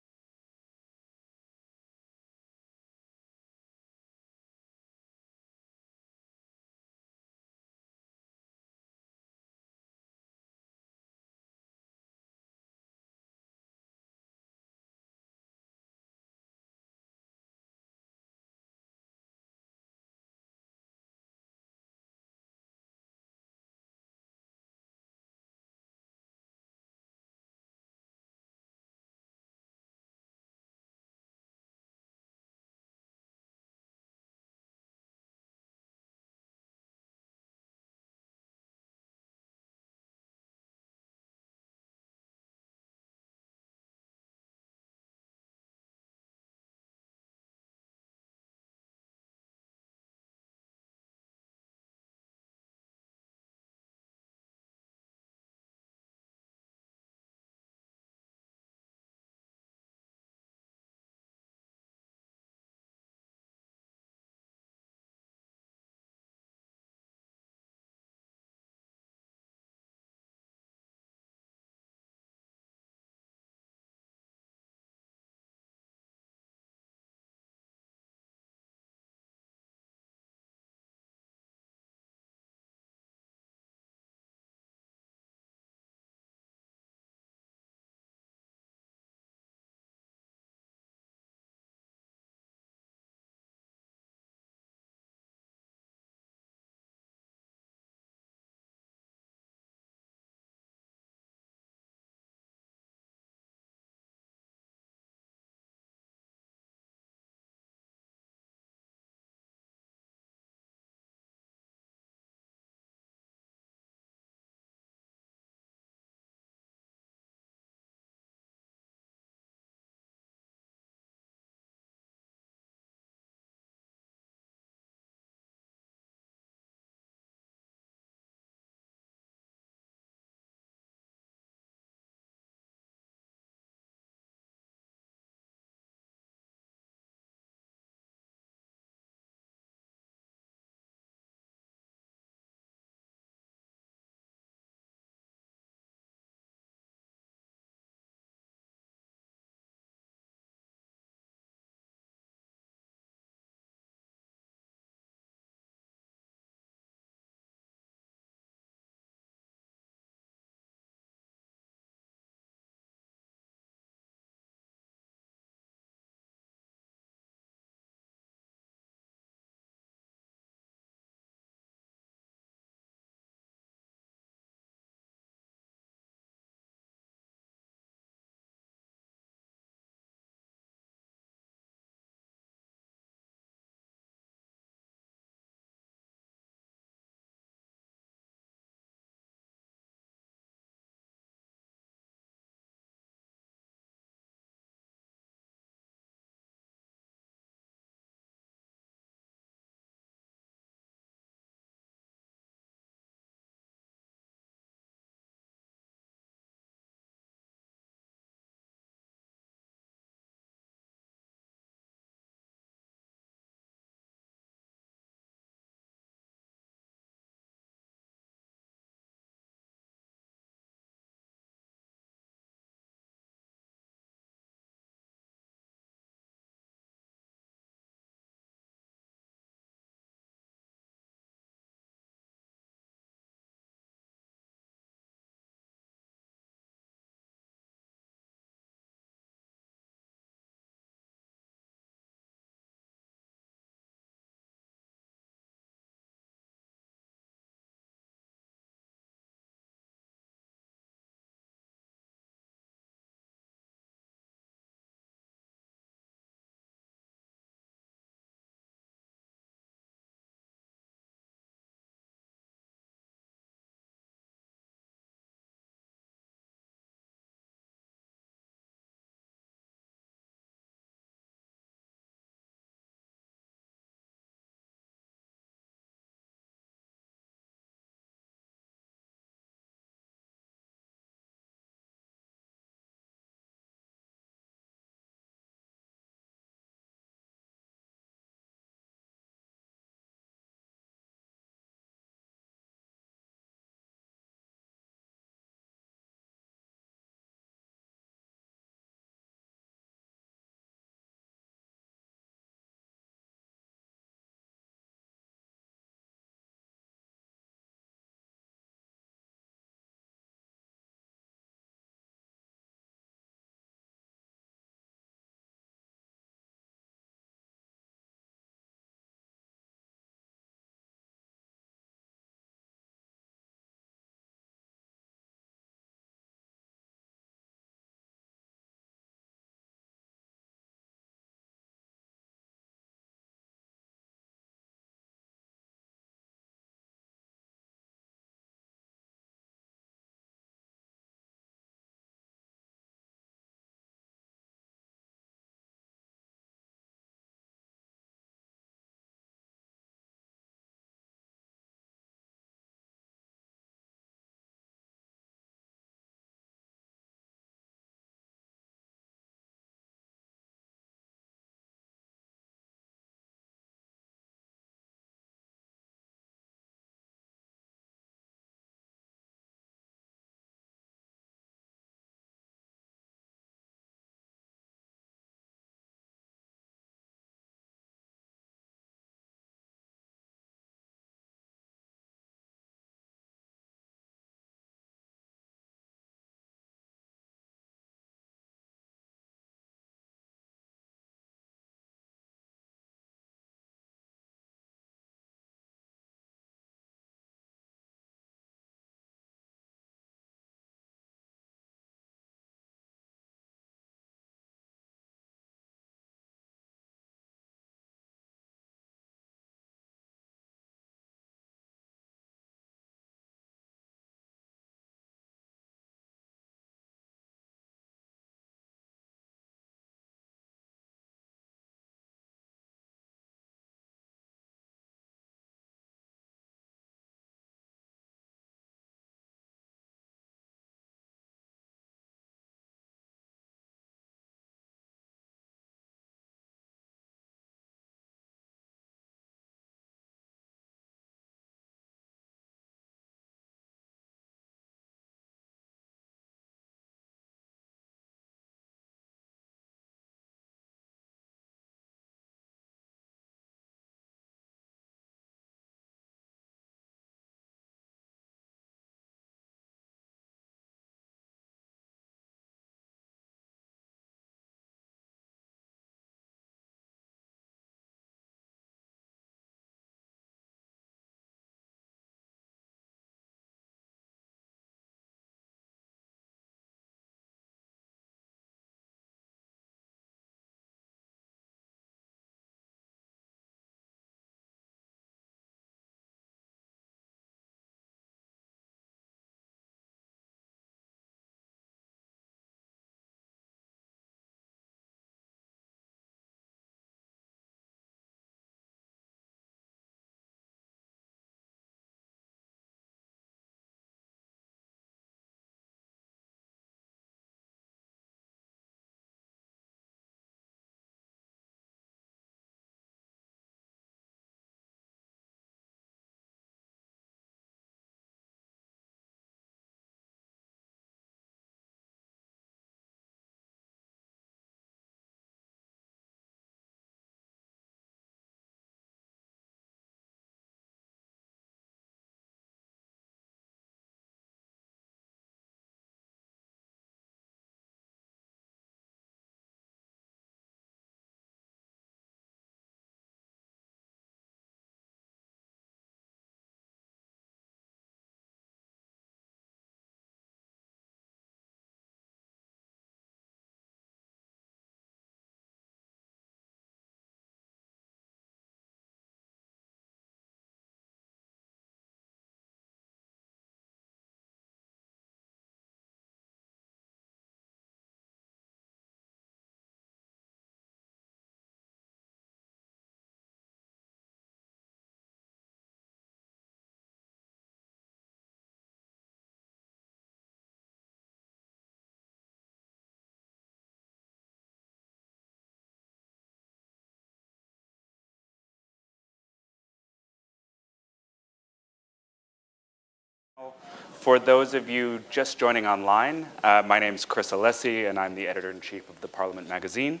For those of you just joining online, my name is Chris Alessi, and I'm the editor-in-chief of the Parliament magazine.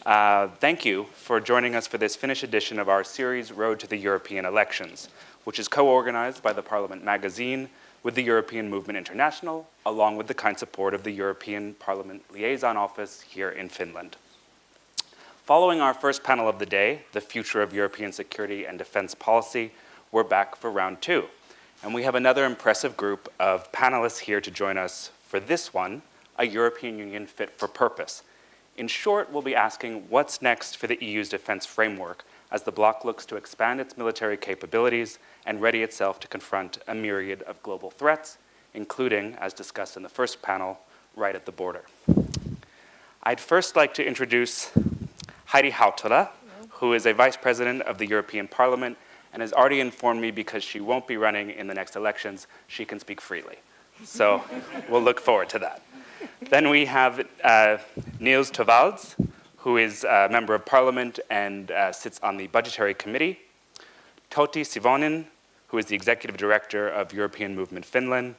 Thank you for joining us for this Finnish edition of our series, Road to the European Elections, which is co-organized by the Parliament magazine with the European Movement International, along with the kind support of the European Parliament Liaison Office here in Finland. Following our first panel of the day, The Future of European Security and Defense Policy, we're back for round two. And we have another impressive group of panelists here to join us for this one, a European Union fit for purpose. In short, we'll be asking what's next for the EU's defense framework as the bloc looks to expand its military capabilities and ready itself to confront a myriad of global threats, including, as discussed in the first panel, right at the border. I'd first like to introduce Heidi Hautala, who is a vice president of the European Parliament and has already informed me because she won't be running in the next elections, she can speak freely. So we'll look forward to that. Then we have Niels Torvalds, who is a member of parliament and sits on the budgetary committee. Toti Sivonen, who is the executive director of European Movement Finland.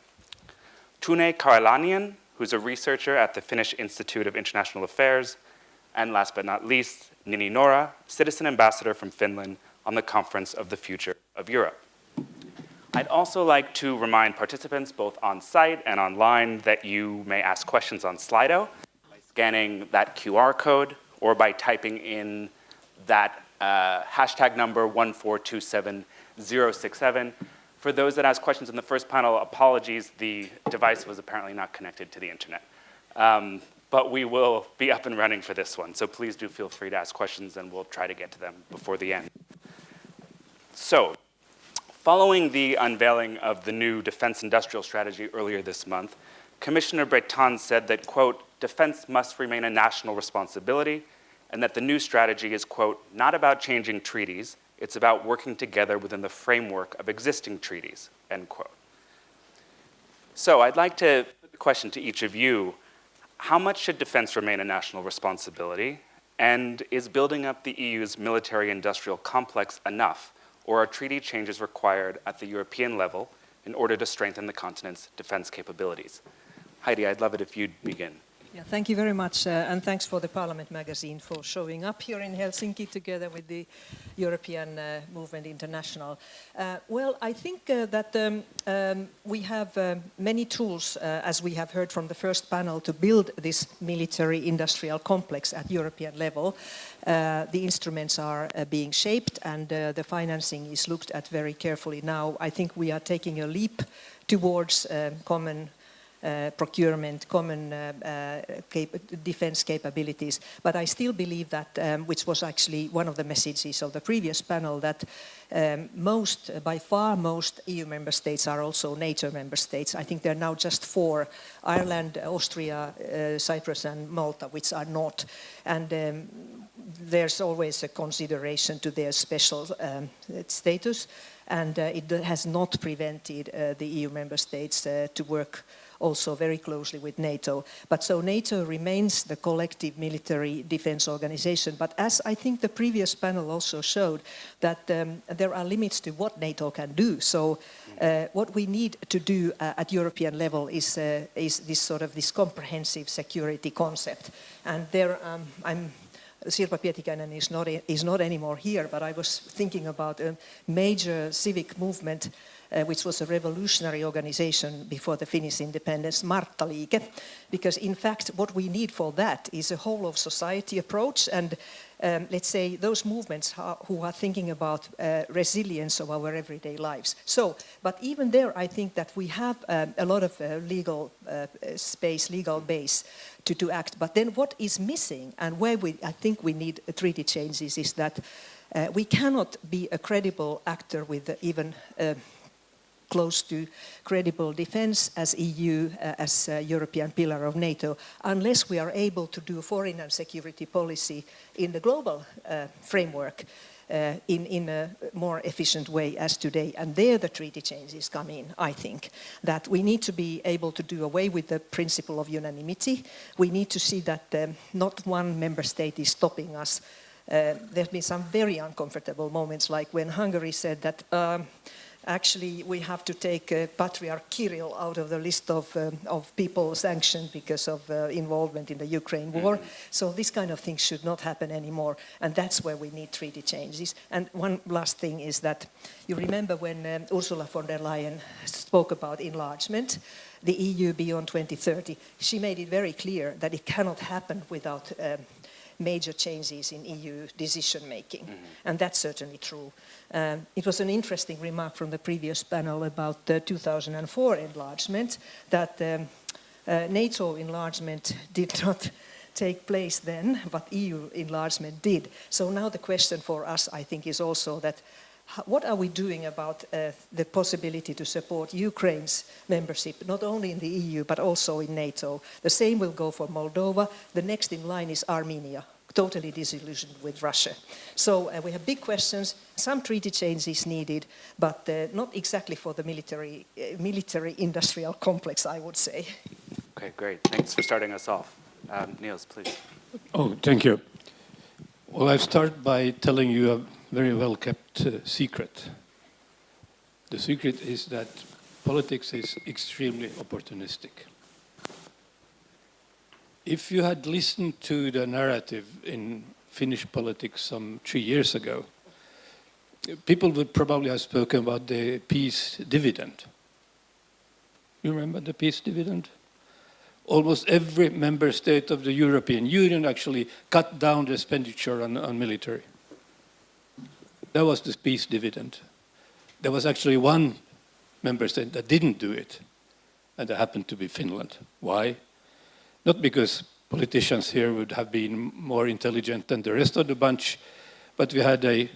Tune Karelanian, who's a researcher at the Finnish Institute of International Affairs. And last but not least, Nini Nora, citizen ambassador from Finland on the Conference of the Future of Europe. I'd also like to remind participants both on site and online that you may ask questions on Slido by scanning that QR code or by typing in that hashtag number 1427067. For those that asked questions in the first panel, apologies, the device was apparently not connected to the internet. But we will be up and running for this one, so please do feel free to ask questions and we'll try to get to them before the end. So, following the unveiling of the new defense industrial strategy earlier this month, Commissioner Breton said that, quote, defense must remain a national responsibility and that the new strategy is, quote, not about changing treaties, it's about working together within the framework of existing treaties, end quote. So I'd like to put the question to each of you, how much should defense remain a national responsibility? And is building up the EU's military-industrial complex enough? Or are treaty changes required at the European level in order to strengthen the continent's defense capabilities? Heidi, I'd love it if you'd begin. Yeah, thank you very much, and thanks for the Parliament magazine for showing up here in Helsinki together with the European Movement International. Well, I think that we have many tools, as we have heard from the first panel, to build this military-industrial complex at European level. The instruments are being shaped and the financing is looked at very carefully now. I think we are taking a leap towards common procurement, common defense capabilities. But I still believe that, which was actually one of the messages of the previous panel, that by far most EU member states are also NATO member states. I think there are now just 4, Ireland, Austria, Cyprus and Malta, which are not. And there's always a consideration to their special status. And it has not prevented the EU member states to work also very closely with NATO. But so NATO remains the collective military defense organization. But as I think the previous panel also showed, that there are limits to what NATO can do. So what we need to do at European level is this comprehensive security concept. And there Sirpa Pietikäinen is not anymore here, but I was thinking about a major civic movement which was a revolutionary organization before the Finnish independence, Marttaliike, because in fact what we need for that is a whole of society approach and let's say those movements who are thinking about resilience of our everyday lives. So, but even there I think that we have a lot of legal space, legal base to act. But then what is missing and where I think we need treaty changes is that we cannot be a credible actor with even close to credible defense as EU, as a European pillar of NATO, unless we are able to do foreign and security policy in the global framework in a more efficient way as today. And there the treaty changes come in, I think, that we need to be able to do away with the principle of unanimity. We need to see that not one member state is stopping us. There's been some very uncomfortable moments, like when Hungary said that Actually, we have to take Patriarch Kirill out of the list of people sanctioned because of involvement in the Ukraine war. So this kind of thing should not happen anymore, and that's where we need treaty changes. And one last thing is that you remember when Ursula von der Leyen spoke about enlargement, the EU beyond 2030, she made it very clear that it cannot happen without major changes in EU decision-making, and that's certainly true. It was an interesting remark from the previous panel about the 2004 enlargement, that NATO enlargement did not take place then, but EU enlargement did. So now the question for us, I think, is also that what are we doing about the possibility to support Ukraine's membership, not only in the EU, but also in NATO? The same will go for Moldova. The next in line is Armenia, totally disillusioned with Russia. So we have big questions. Some treaty change is needed, but not exactly for the military-industrial complex, I would say. Okay, great. Thanks for starting us off. Niels, please. Oh, thank you. Well, I'll start by telling you a very well-kept secret. The secret is that politics is extremely opportunistic. If you had listened to the narrative in Finnish politics some 3 years ago, people would probably have spoken about the peace dividend. You remember the peace dividend? Almost every member state of the European Union actually cut down the expenditure on military. That was the peace dividend. There was actually one member state that didn't do it, and that happened to be Finland. Why? Not because politicians here would have been more intelligent than the rest of the bunch, but we had a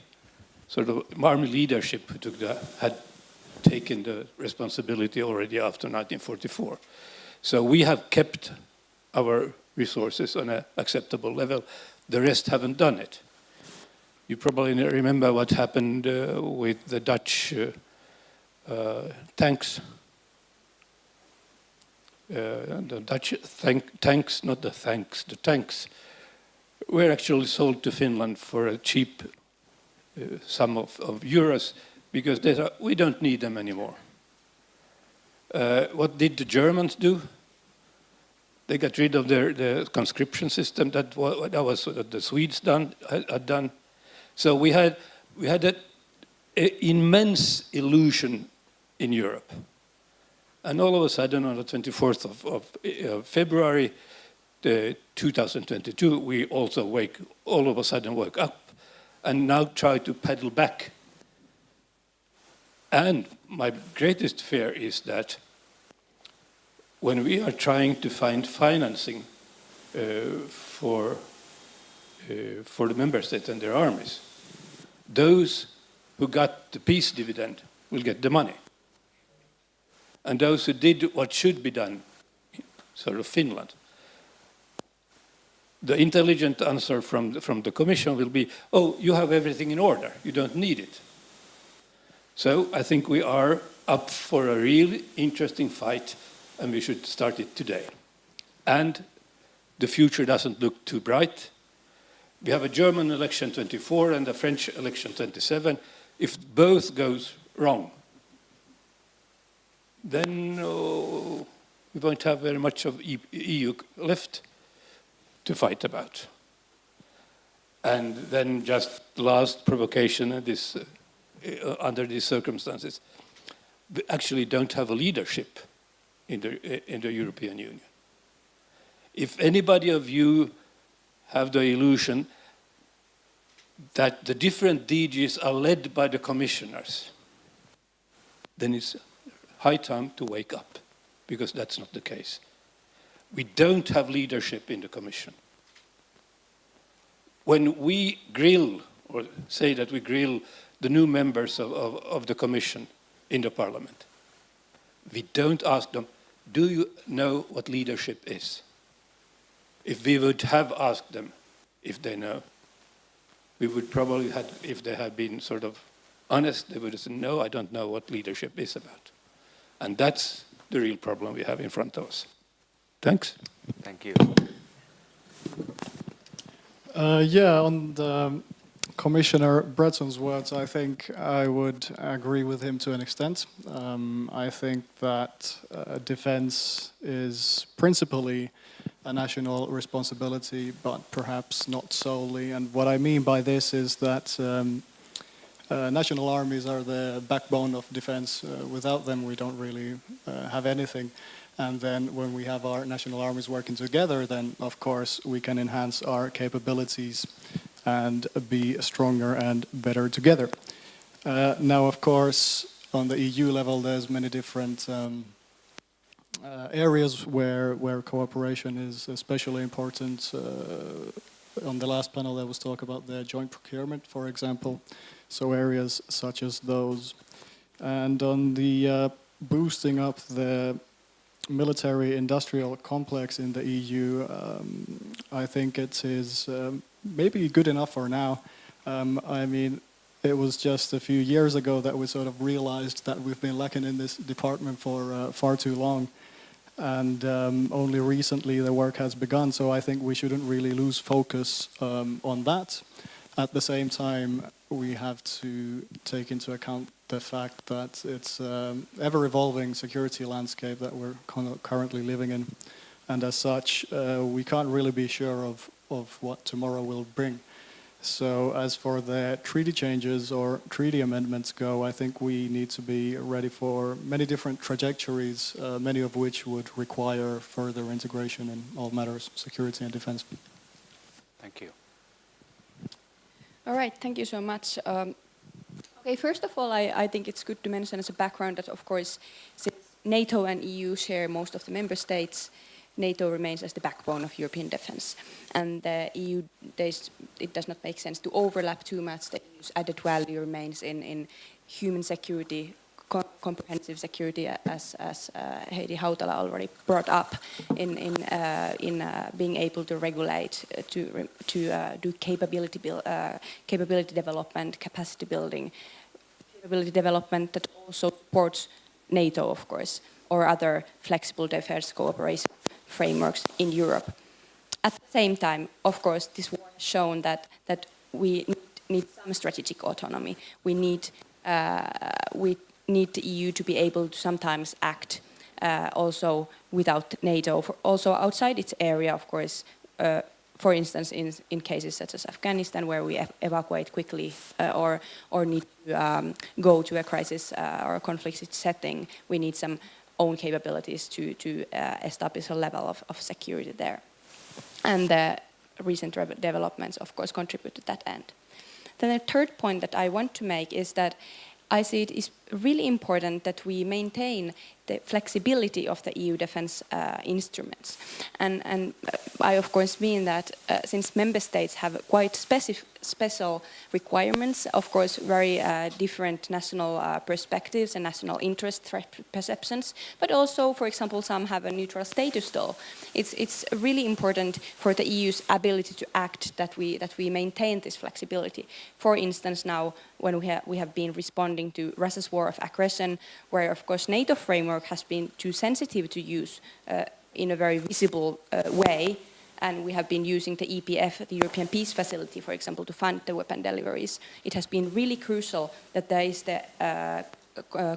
sort of army leadership who had taken the responsibility already after 1944. So we have kept our resources on an acceptable level. The rest haven't done it. You probably remember what happened with the Dutch tanks. The Dutch tanks were actually sold to Finland for a cheap sum of euros because they thought, we don't need them anymore. What did the Germans do? They got rid of the conscription system. That was what the Swedes had done. So we had an immense illusion in Europe. And all of a sudden, on the 24th of February 2022, we also all of a sudden woke up and now try to pedal back. And my greatest fear is that when we are trying to find financing for the member states and their armies, those who got the peace dividend will get the money. And those who did what should be done, sort of Finland, the intelligent answer from the Commission will be, oh, you have everything in order, you don't need it. So I think we are up for a really interesting fight, and we should start it today. And the future doesn't look too bright. We have a German election 24 and a French election 27. If both goes wrong, then we won't have very much of EU left to fight about. And then just last provocation under these circumstances, we actually don't have a leadership in the European Union. If anybody of you have the illusion that the different DGs are led by the commissioners, then it's high time to wake up, because that's not the case. We don't have leadership in the Commission. When we grill, or say that we grill the new members of the Commission in the Parliament, we don't ask them, do you know what leadership is? If we would have asked them if they know, we would probably have, if they had been sort of honest, they would have said, no, I don't know what leadership is about. And that's the real problem we have in front of us. Thanks. Thank you. Yeah, on the Commissioner Bretson's words, I think I would agree with him to an extent. I think that defense is principally a national responsibility, but perhaps not solely. And what I mean by this is that national armies are the backbone of defense. Without them, we don't really have anything. And then when we have our national armies working together, then of course we can enhance our capabilities and be stronger and better together. Now, of course, on the EU level, there's many different areas where cooperation is especially important. On the last panel, there was talk about the joint procurement, for example. So areas such as those. And on the boosting up the military-industrial complex in the EU, I think it is maybe good enough for now. I mean, it was just a few years ago that we sort of realized that we've been lacking in this department for far too long. And only recently the work has begun, so I think we shouldn't really lose focus on that. At the same time, we have to take into account the fact that it's ever-evolving security landscape that we're currently living in. And as such, we can't really be sure of what tomorrow will bring. So as for the treaty changes or treaty amendments go, I think we need to be ready for many different trajectories, many of which would require further integration in all matters of security and defense. Thank you. All right, thank you so much. Okay, first of all, I think it's good to mention as a background that, of course, since NATO and EU share most of the member states, NATO remains as the backbone of European defense. And the EU, it does not make sense to overlap too much. The EU's added value remains in human security, comprehensive security, as Heidi Hautala already brought up, in being able to regulate, to do capability development, capacity building, capability development that also supports NATO, of course, or other flexible defense cooperation frameworks in Europe. At the same time, of course, this war has shown that we need some strategic autonomy. We need the EU to be able to sometimes act also without NATO, also outside its area, of course. For instance, in cases such as Afghanistan, where we evacuate quickly or need to go to a crisis or a conflict setting, we need some own capabilities to establish a level of security there. And the recent developments, of course, contribute to that end. Then the third point that I want to make is that I see it is really important that we maintain the flexibility of the EU defense instruments. And I, of course, mean that since member states have quite special requirements, of course, very different national perspectives and national interest perceptions, but also, for example, some have a neutral status still. It's really important for the EU's ability to act that we maintain this flexibility. For instance, now when we have been responding to Russia's war of aggression, where, of course, NATO framework has been too sensitive to use in a very visible way, and we have been using the EPF, the European Peace Facility, for example, to fund the weapon deliveries. It has been really crucial that there is the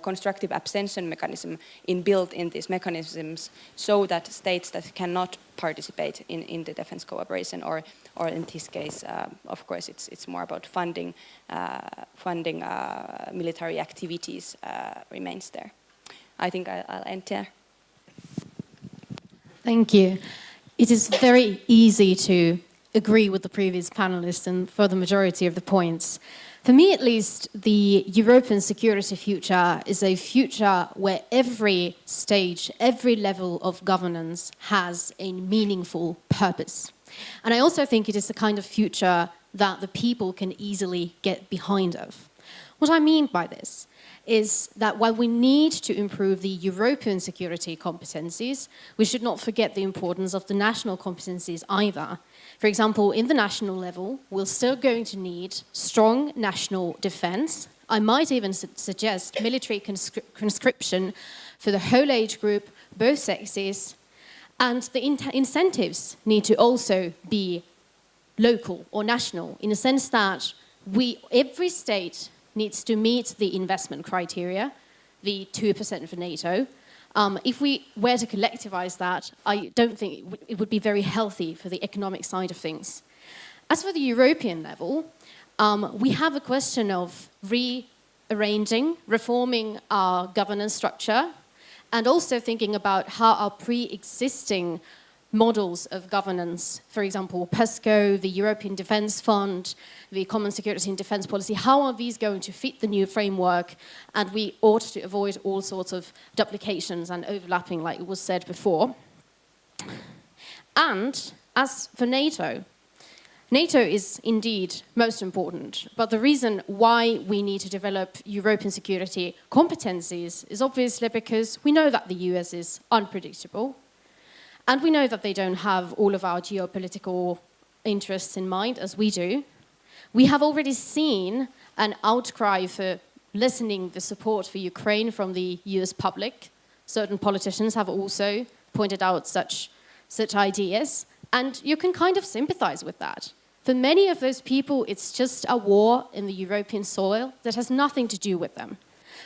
constructive abstention mechanism inbuilt in these mechanisms, so that states that cannot participate in the defense cooperation, or in this case, of course, it's more about funding military activities, remains there. I think I'll end there. Thank you. It is very easy to agree with the previous panelists and for the majority of the points. For me, at least, the European security future is a future where every stage, every level of governance has a meaningful purpose. And I also think it is the kind of future that the people can easily get behind of. What I mean by this is that while we need to improve the European security competencies, we should not forget the importance of the national competencies either. For example, in the national level, we're still going to need strong national defense. I might even suggest military conscription for the whole age group, both sexes, and the incentives need to also be local or national, in the sense that every state needs to meet the investment criteria, the 2% for NATO. If we were to collectivize that, I don't think it would be very healthy for the economic side of things. As for the European level, we have a question of rearranging, reforming our governance structure, and also thinking about how our pre-existing models of governance, for example, PESCO, the European Defence Fund, the Common Security and Defence Policy, how are these going to fit the new framework? And we ought to avoid all sorts of duplications and overlapping, like it was said before. And as for NATO, NATO is indeed most important, but the reason why we need to develop European security competencies is obviously because we know that the US is unpredictable, and we know that they don't have all of our geopolitical interests in mind as we do. We have already seen an outcry for lessening the support for Ukraine from the US public. Certain politicians have also pointed out such ideas, and you can kind of sympathize with that. For many of those people, it's just a war in the European soil that has nothing to do with them.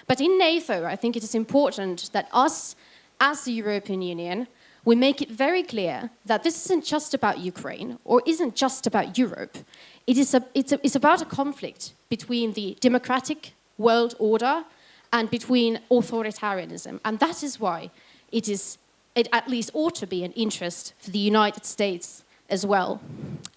But in NATO, I think it is important that us, as the European Union, we make it very clear that this isn't just about Ukraine or isn't just about Europe. It's about a conflict between the democratic world order and between authoritarianism. And that is why it at least ought to be an interest for the United States as well.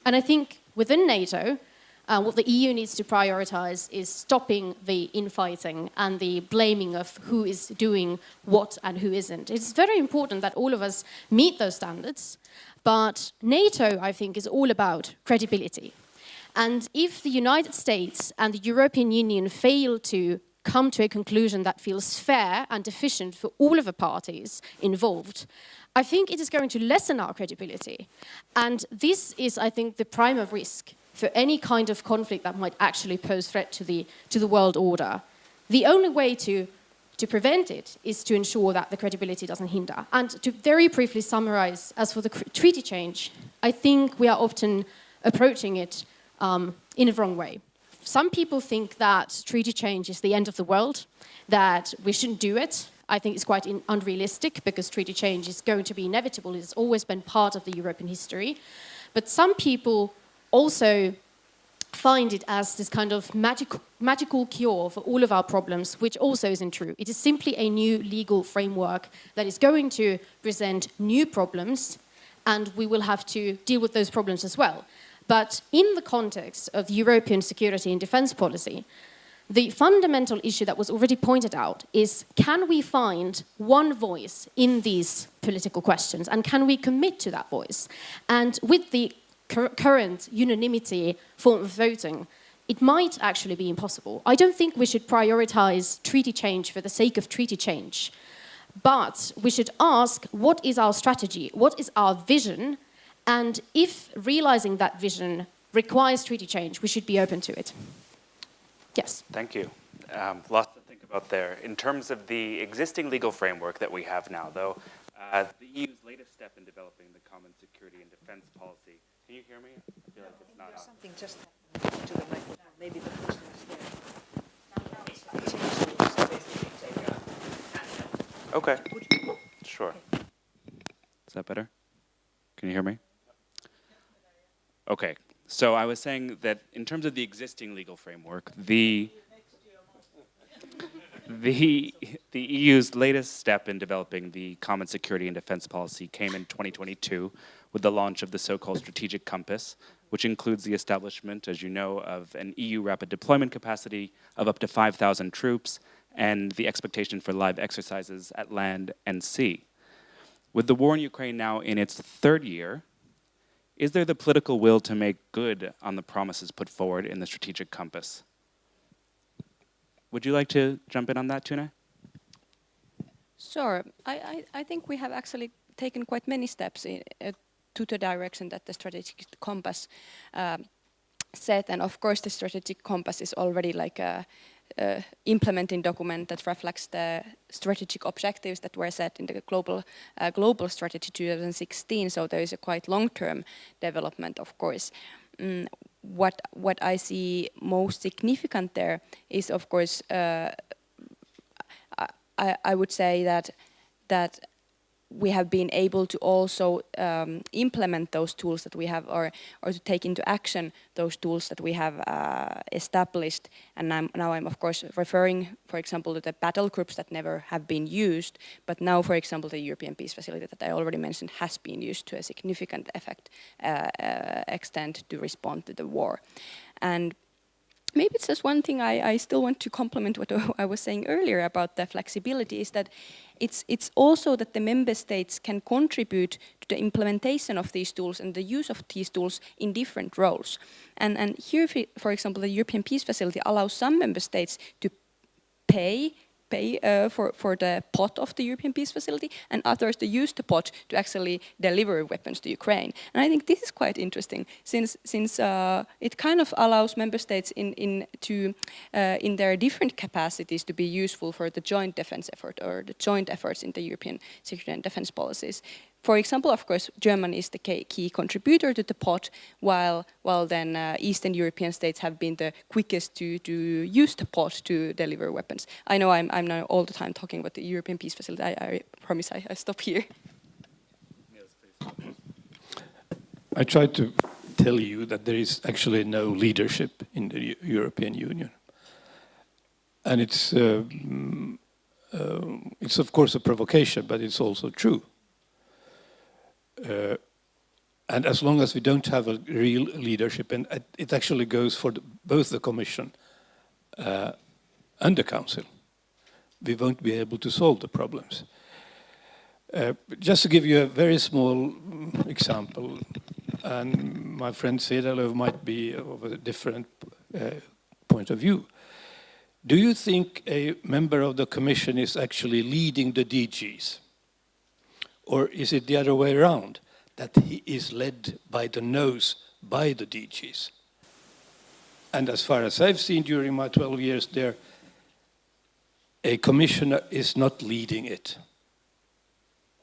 And I think within NATO, what the EU needs to prioritize is stopping the infighting and the blaming of who is doing what and who isn't. It's very important that all of us meet those standards, but NATO, I think, is all about credibility. And if the United States and the European Union fail to come to a conclusion that feels fair and efficient for all of the parties involved, I think it is going to lessen our credibility. And this is, I think, the prime of risk for any kind of conflict that might actually pose threat to the world order. The only way to prevent it is to ensure that the credibility doesn't hinder. And to very briefly summarize, as for the treaty change, I think we are often approaching it in a wrong way. Some people think that treaty change is the end of the world, that we shouldn't do it. I think it's quite unrealistic because treaty change is going to be inevitable. It's always been part of the European history. But some people also find it as this kind of magical cure for all of our problems, which also isn't true. It is simply a new legal framework that is going to present new problems, and we will have to deal with those problems as well. But in the context of European security and defence policy, the fundamental issue that was already pointed out is, can we find one voice in these political questions, and can we commit to that voice? And with the current unanimity form of voting, it might actually be impossible. I don't think we should prioritize treaty change for the sake of treaty change, but we should ask, what is our strategy? What is our vision? And if realizing that vision requires treaty change, we should be open to it. Yes. Thank you. Lots to think about there. In terms of the existing legal framework that we have now, though, the EU's latest step in developing the common security and defense policy. Can you hear me? I feel like it's not on. Something just happened to the microphone. Maybe the person is there. Okay. Sure. Is that better? Can you hear me? Okay. So I was saying that in terms of the existing legal framework, the EU's latest step in developing the common security and defense policy came in 2022 with the launch of the so-called strategic compass, which includes the establishment, as you know, of an EU rapid deployment capacity of up to 5,000 troops and the expectation for live exercises at land and sea. With the war in Ukraine now in its third year, is there the political will to make good on the promises put forward in the strategic compass? Would you like to jump in on that, Tune? Sure. I think we have actually taken quite many steps to the direction that the strategic compass set. And of course, the strategic compass is already like a implementing document that reflects the strategic objectives that were set in the global strategy 2016. So there is a quite long-term development, of course. what I see most significant there is, of course, I would say that we have been able to also implement those tools that we have, or to take into action those tools that we have established. And now I'm of course referring, for example, to the battle groups that never have been used, but now, for example, the European Peace Facility that I already mentioned has been used to a significant extent to respond to the war. And maybe it's just one thing I still want to complement what I was saying earlier about the flexibility, is that it's also that the member states can contribute to the implementation of these tools and the use of these tools in different roles. And here, for example, the European Peace Facility allows some member states to pay for the pot of the European Peace Facility, and others to use the pot to actually deliver weapons to Ukraine. And I think this is quite interesting, since it kind of allows member states in their different capacities to be useful for the joint defense effort, or the joint efforts in the European security and defense policies. For example, of course, Germany is the key contributor to the pot, while then Eastern European states have been the quickest to use the pot to deliver weapons. I know I'm now all the time talking about the European Peace Facility. I promise I stop here. Yes, please. I tried to tell you that there is actually no leadership in the European Union, and it's of course a provocation, but it's also true. And as long as we don't have a real leadership, and it actually goes for both the Commission and the Council, we won't be able to solve the problems. Just to give you a very small example, and my friend Sedalov might be of a different point of view. Do you think a member of the Commission is actually leading the DGs? Or is it the other way around, that he is led by the nose by the DGs? And as far as I've seen during my 12 years there, a commissioner is not leading it.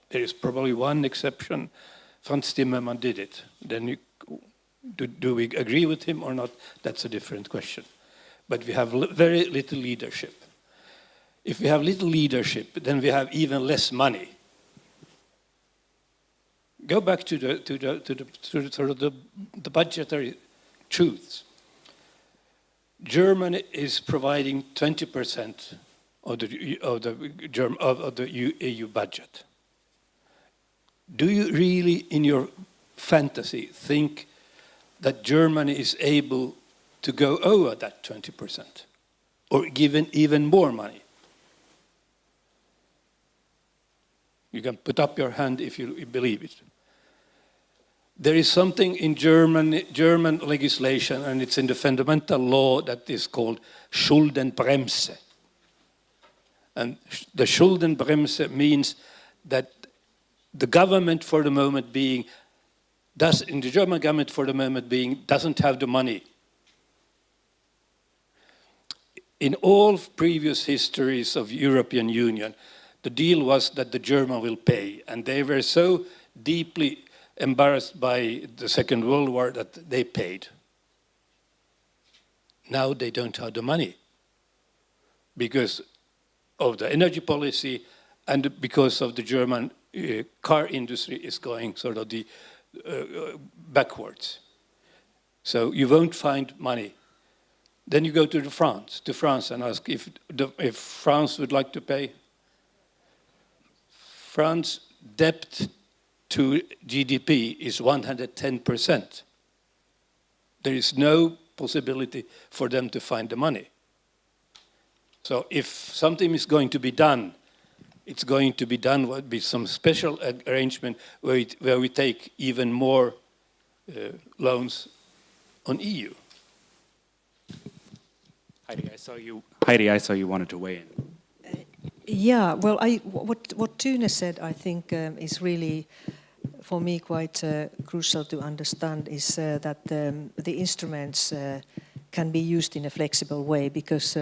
There is probably one exception. Franz Timmermans did it. Then do we agree with him or not? That's a different question. But we have very little leadership. If we have little leadership, then we have even less money. Go back to the budgetary truths. Germany is providing 20% of the EU budget. Do you really, in your fantasy, think that Germany is able to go over that 20%, or given even more money? You can put up your hand if you believe it. There is something in German legislation, and it's in the fundamental law, that is called Schuldenbremse. And the Schuldenbremse means that the government for the moment being, the German government for the moment being, doesn't have the money. In all previous histories of European Union, the deal was that the German will pay, and they were so deeply embarrassed by the Second World War that they paid. Now they don't have the money because of the energy policy and because of the German car industry is going sort of backwards. So you won't find money. Then you go to France and ask if France would like to pay. France debt to GDP is 110%. There is no possibility for them to find the money. So if something is going to be done, it's going to be done with some special arrangement where we take even more loans on EU. Heidi, I saw you wanted to weigh in. Yeah, well, what Tune said, I think, is really, for me, quite crucial to understand, is that the instruments can be used in a flexible way, because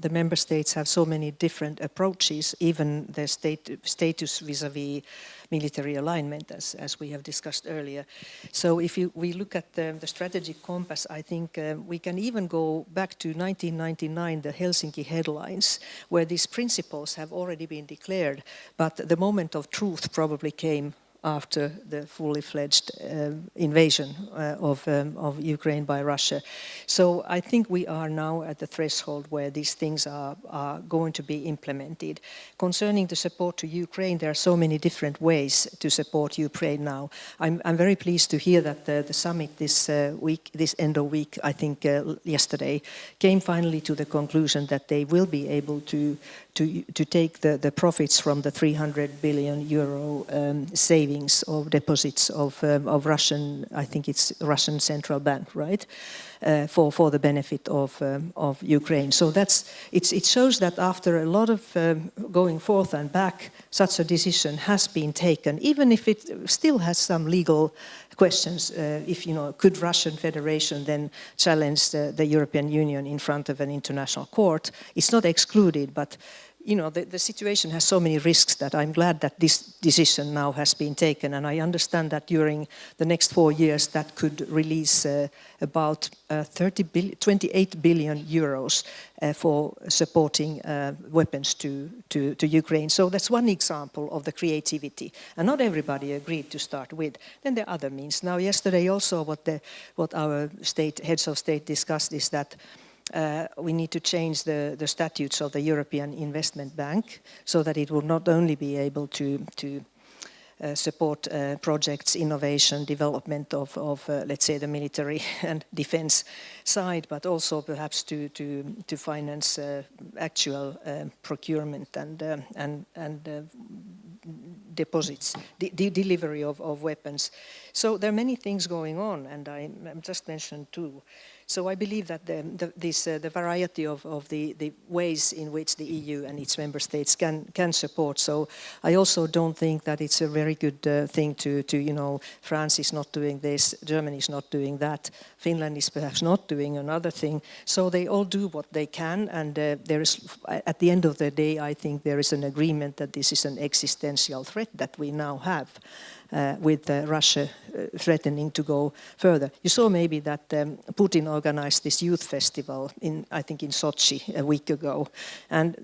the member states have so many different approaches, even the status vis-à-vis military alignment, as we have discussed earlier. So if we look at the strategic compass, I think we can even go back to 1999, the Helsinki headlines, where these principles have already been declared, but the moment of truth probably came after the fully fledged invasion of Ukraine by Russia. So I think we are now at the threshold where these things are going to be implemented. Concerning the support to Ukraine, there are so many different ways to support Ukraine now. I'm very pleased to hear that the summit this week, this end of week, I think yesterday, came finally to the conclusion that they will be able to take the profits from the 300 billion euro savings of deposits of Russian, I think it's Russian central bank, right, for the benefit of Ukraine. So it shows that after a lot of going forth and back, such a decision has been taken, even if it still has some legal questions. Could Russian Federation then challenge the European Union in front of an international court? It's not excluded, but the situation has so many risks that I'm glad that this decision now has been taken, and I understand that during the next 4 years that could release about 28 billion euros for supporting weapons to Ukraine. So that's one example of the creativity, and not everybody agreed to start with. Then there are other means. Now yesterday also what our heads of state discussed is that we need to change the statutes of the European Investment Bank so that it will not only be able to support projects, innovation, development of let's say, the military and defense side, but also perhaps to finance actual procurement and deposits, delivery of weapons. So there are many things going on, and I just mentioned two. So I believe that the variety of the ways in which the EU and its member states can support. So I also don't think that it's a very good thing to France is not doing this, Germany is not doing that, Finland is perhaps not doing another thing. So they all do what they can, and there is, at the end of the day, I think there is an agreement that this is an existential threat that we now have. With Russia threatening to go further. You saw maybe that Putin organized this youth festival I think in Sochi a week ago, and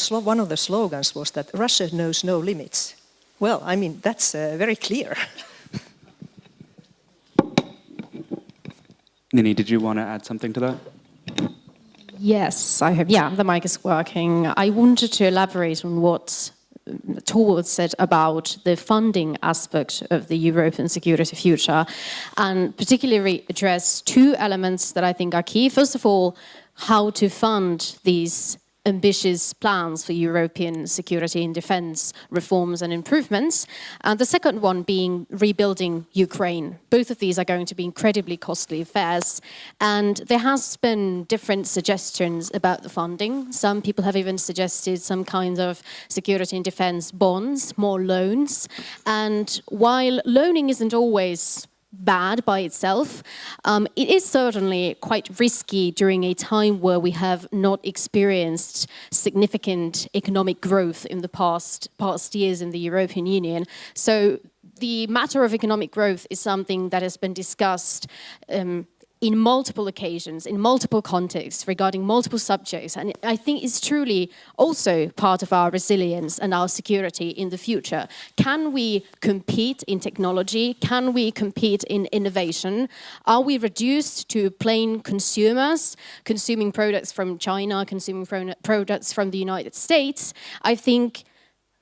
one of the slogans was that Russia knows no limits. Well, I mean, that's very clear. Nini, did you want to add something to that? Yes, I hope. Yeah, the mic is working. I wanted to elaborate on what Torvald said about the funding aspect of the European security future, and particularly address two elements that I think are key. First of all, how to fund these ambitious plans for European security and defense reforms and improvements. And the second one being rebuilding Ukraine. Both of these are going to be incredibly costly affairs. And there has been different suggestions about the funding. Some people have even suggested some kind of security and defense bonds, more loans. And while loaning isn't always bad by itself, it is certainly quite risky during a time where we have not experienced significant economic growth in the past years in the European Union. So the matter of economic growth is something that has been discussed in multiple occasions, in multiple contexts, regarding multiple subjects. And I think it's truly also part of our resilience and our security in the future. Can we compete in technology? Can we compete in innovation? Are we reduced to plain consumers, consuming products from China, consuming products from the United States? I think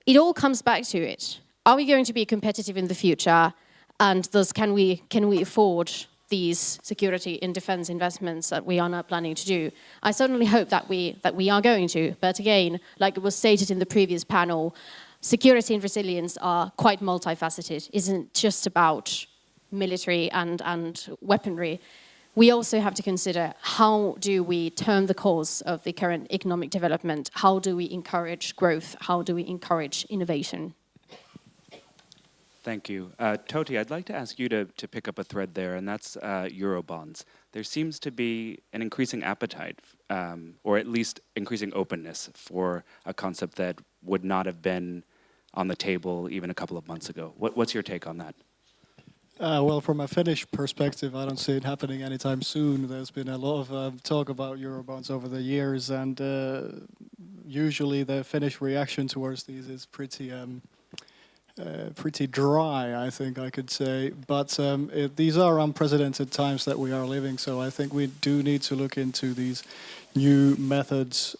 it all comes back to it. Are we going to be competitive in the future? And thus, can we afford these security and defense investments that we are now planning to do? I certainly hope that we are going to. But again, like it was stated in the previous panel, security and resilience are quite multifaceted. It isn't just about military and weaponry. We also have to consider, how do we turn the course of the current economic development? How do we encourage growth? How do we encourage innovation? Thank you. Tytti, I'd like to ask you to pick up a thread there, and that's Eurobonds. There seems to be an increasing appetite, or at least increasing openness for a concept that would not have been on the table even a couple of months ago. What's your take on that? Well, from a Finnish perspective, I don't see it happening anytime soon. There's been a lot of talk about Eurobonds over the years, and usually the Finnish reaction towards these is pretty dry, I think I could say. But these are unprecedented times that we are living, so I think we do need to look into these new methods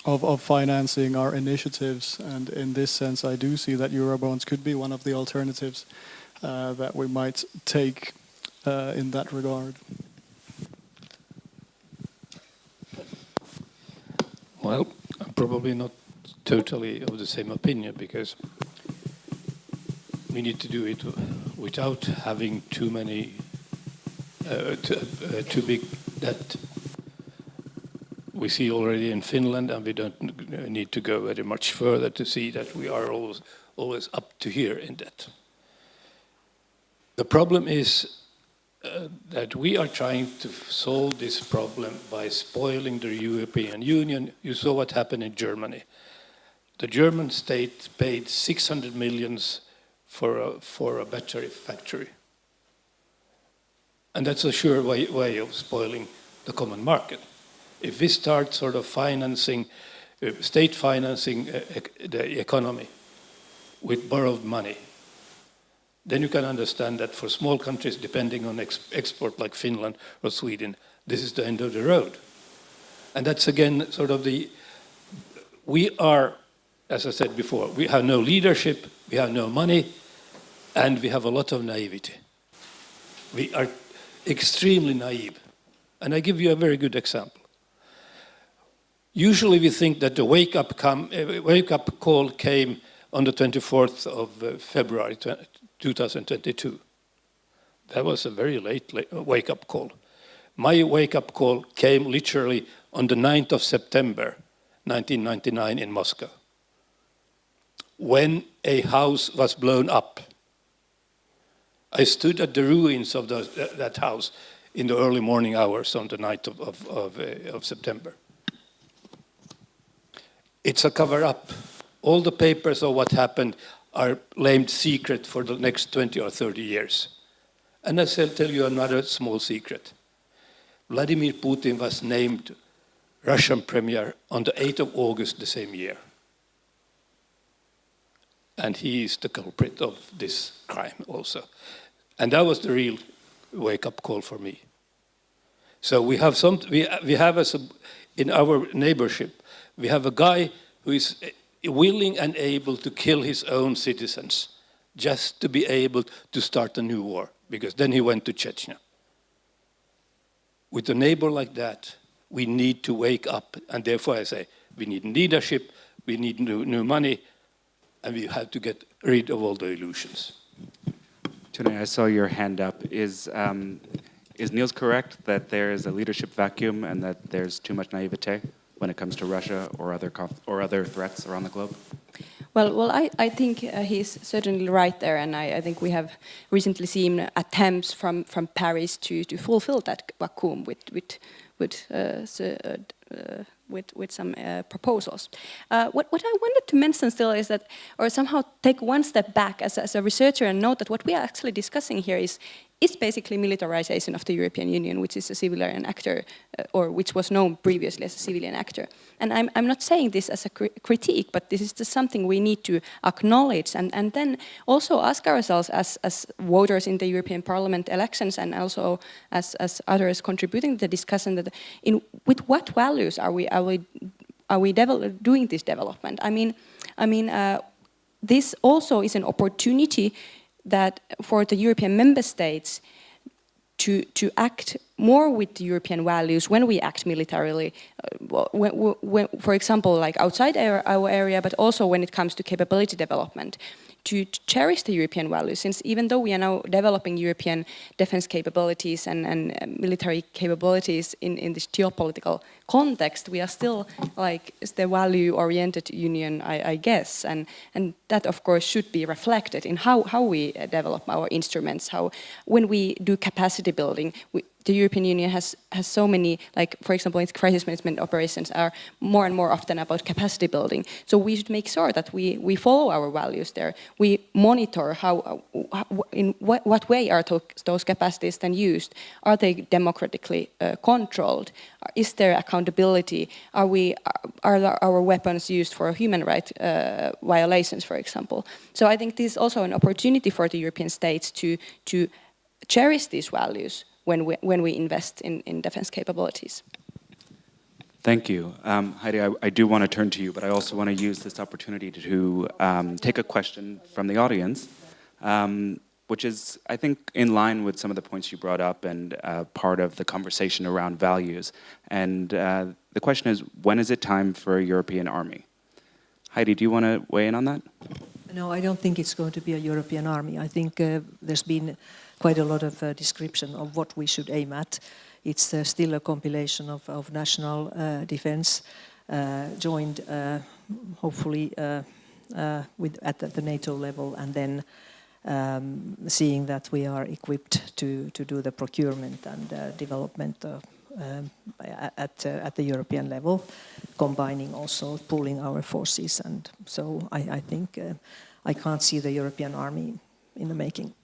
of financing our initiatives. And in this sense, I do see that Eurobonds could be one of the alternatives that we might take in that regard. Well, I'm probably not totally of the same opinion, because we need to do it without having too many, too big debt. We see already in Finland, and we don't need to go very much further to see that we are always up to here in debt. The problem is that we are trying to solve this problem by spoiling the European Union. You saw what happened in Germany. The German state paid 600 million for a battery factory. And that's a sure way of spoiling the common market. If we start sort of financing, state financing the economy with borrowed money, then you can understand that for small countries depending on export like Finland or Sweden, this is the end of the road. And that's again sort of we are, as I said before, we have no leadership, we have no money, and we have a lot of naivety. We are extremely naive. And I give you a very good example. Usually we think that the wake-up call came on the 24th of February 2022. That was a very late wake-up call. My wake-up call came literally on the 9th of September 1999 in Moscow, when a house was blown up. I stood at the ruins of that house in the early morning hours on the night of September. It's a cover-up. All the papers of what happened are named secret for the next 20 or 30 years. And I'll tell you another small secret. Vladimir Putin was named Russian premier on the 8th of August the same year. And he is the culprit of this crime also. And that was the real wake-up call for me. So we have in our neighborship, we have a guy who is willing and able to kill his own citizens just to be able to start a new war, because then he went to Chechnya. With a neighbor like that, we need to wake up, and therefore I say we need leadership, we need new money, and we have to get rid of all the illusions. Tune, I saw your hand up. Is Niels correct that there is a leadership vacuum and that there's too much naivete when it comes to Russia or other threats around the globe? Well, I think he's certainly right there, and I think we have recently seen attempts from Paris to fulfill that vacuum with some proposals. What I wanted to mention still is that, or somehow take one step back as a researcher and note that what we are actually discussing here is basically militarization of the European Union, which is a civilian actor, or which was known previously as a civilian actor. And I'm not saying this as a critique, but this is just something we need to acknowledge and then also ask ourselves as voters in the European Parliament elections, and also as others contributing to the discussion, that with what values are we doing this development? I mean, this also is an opportunity that for the European member states to act more with the European values when we act militarily, for example, like outside our area, but also when it comes to capability development, to cherish the European values, since even though we are now developing European defense capabilities and military capabilities in this geopolitical context, we are still like the value-oriented union, I guess, and that of course should be reflected in how we develop our instruments, how when we do capacity building, the European Union has so many, like for example, its crisis management operations are more and more often about capacity building. So we should make sure that we follow our values there. We monitor how in what way are those capacities then used? Are they democratically controlled? Is there accountability? Are our weapons used for human rights violations, for example? So I think this is also an opportunity for the European states to cherish these values when we invest in defense capabilities. Thank you. Heidi, I do want to turn to you, but I also want to use this opportunity to take a question from the audience, which is, I think, in line with some of the points you brought up and part of the conversation around values. And the question is, when is it time for a European army? Heidi, do you want to weigh in on that? No, I don't think it's going to be a European army. I think there's been quite a lot of description of what we should aim at. It's still a compilation of national defense, joined hopefully at the NATO level, and then seeing that we are equipped to do the procurement and development at the European level, combining also pooling our forces. And so I think I can't see the European army in the making.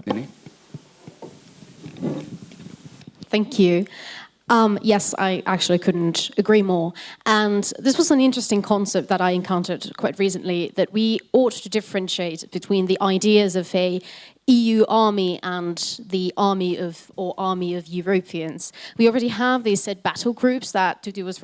Nini? Thank you. Yes, I actually couldn't agree more. And this was an interesting concept that I encountered quite recently, that we ought to differentiate between the ideas of a EU army and the army of Europeans. We already have these said battle groups that Tytti was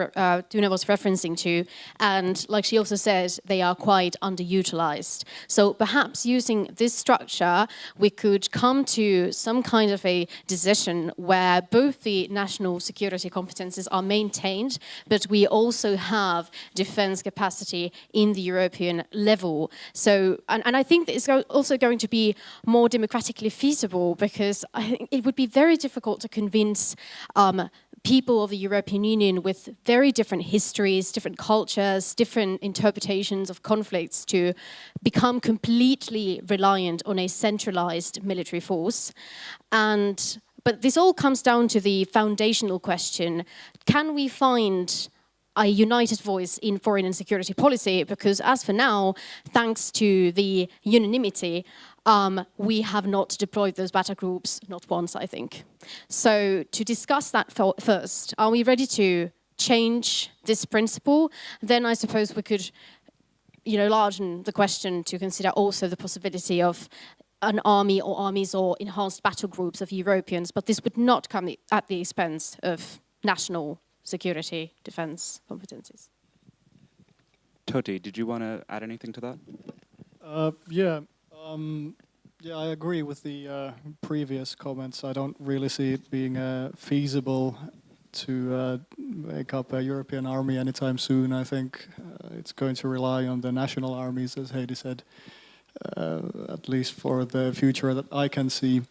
Tuna was referencing to, and like she also said, they are quite underutilized. So perhaps using this structure, we could come to some kind of a decision where both the national security competences are maintained, but we also have defense capacity in the European level. So, and I think it's also going to be more democratically feasible, because I think it would be very difficult to convince people of the European Union with very different histories, different cultures, different interpretations of conflicts to become completely reliant on a centralized military force. But this all comes down to the foundational question: can we find a united voice in foreign and security policy? Because as for now, thanks to the unanimity, we have not deployed those battle groups, not once, I think. So to discuss that first, are we ready to change this principle? Then I suppose we could, largen the question to consider also the possibility of an army or armies or enhanced battle groups of Europeans, but this would not come at the expense of national security defense competencies. Tytti, did you want to add anything to that? Yeah, I agree with the previous comments. I don't really see it being feasible to make up a European army anytime soon. I think it's going to rely on the national armies, as Heidi said, at least for the future that I can see.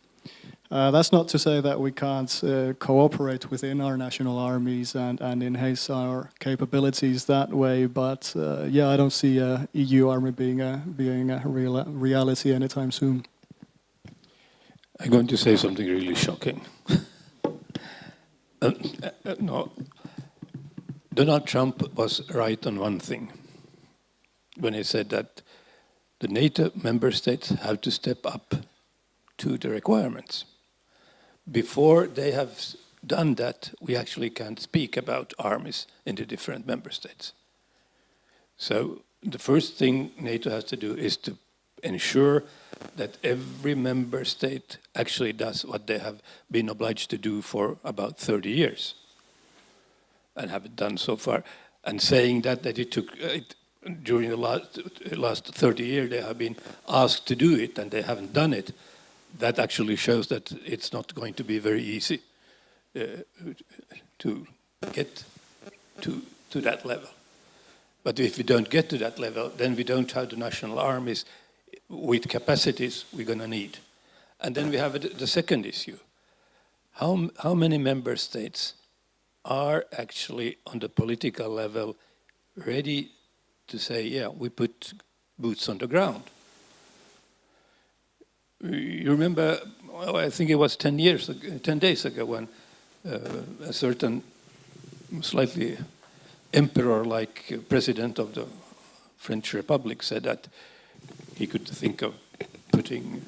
That's not to say that we can't cooperate within our national armies and enhance our capabilities that way, but I don't see a EU army being a reality anytime soon. I'm going to say something really shocking. No, Donald Trump was right on one thing when he said that the NATO member states have to step up to the requirements. Before they have done that, we actually can't speak about armies in the different member states. So the first thing NATO has to do is to ensure that every member state actually does what they have been obliged to do for about 30 years and have done so far. And saying that it took, during the last 30 years, they have been asked to do it and they haven't done it, that actually shows that it's not going to be very easy. to get to that level. But if we don't get to that level, then we don't have the national armies with capacities we're going to need. And then we have the second issue. How many member states are actually on the political level ready to say, yeah, we put boots on the ground? You remember, well, I think it was 10 days ago when a certain slightly emperor-like president of the French Republic said that he could think of putting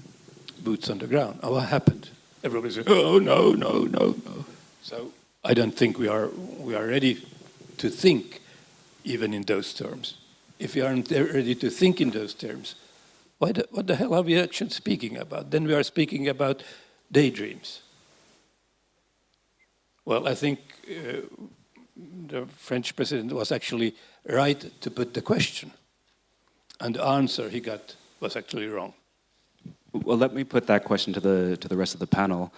boots on the ground. Oh, what happened? Everybody said, oh, no, no, no, no. So I don't think we are ready to think even in those terms. If we aren't ready to think in those terms, what the hell are we actually speaking about? Then we are speaking about daydreams. Well, I think the French president was actually right to put the question. And the answer he got was actually wrong. Well, let me put that question to the rest of the panel.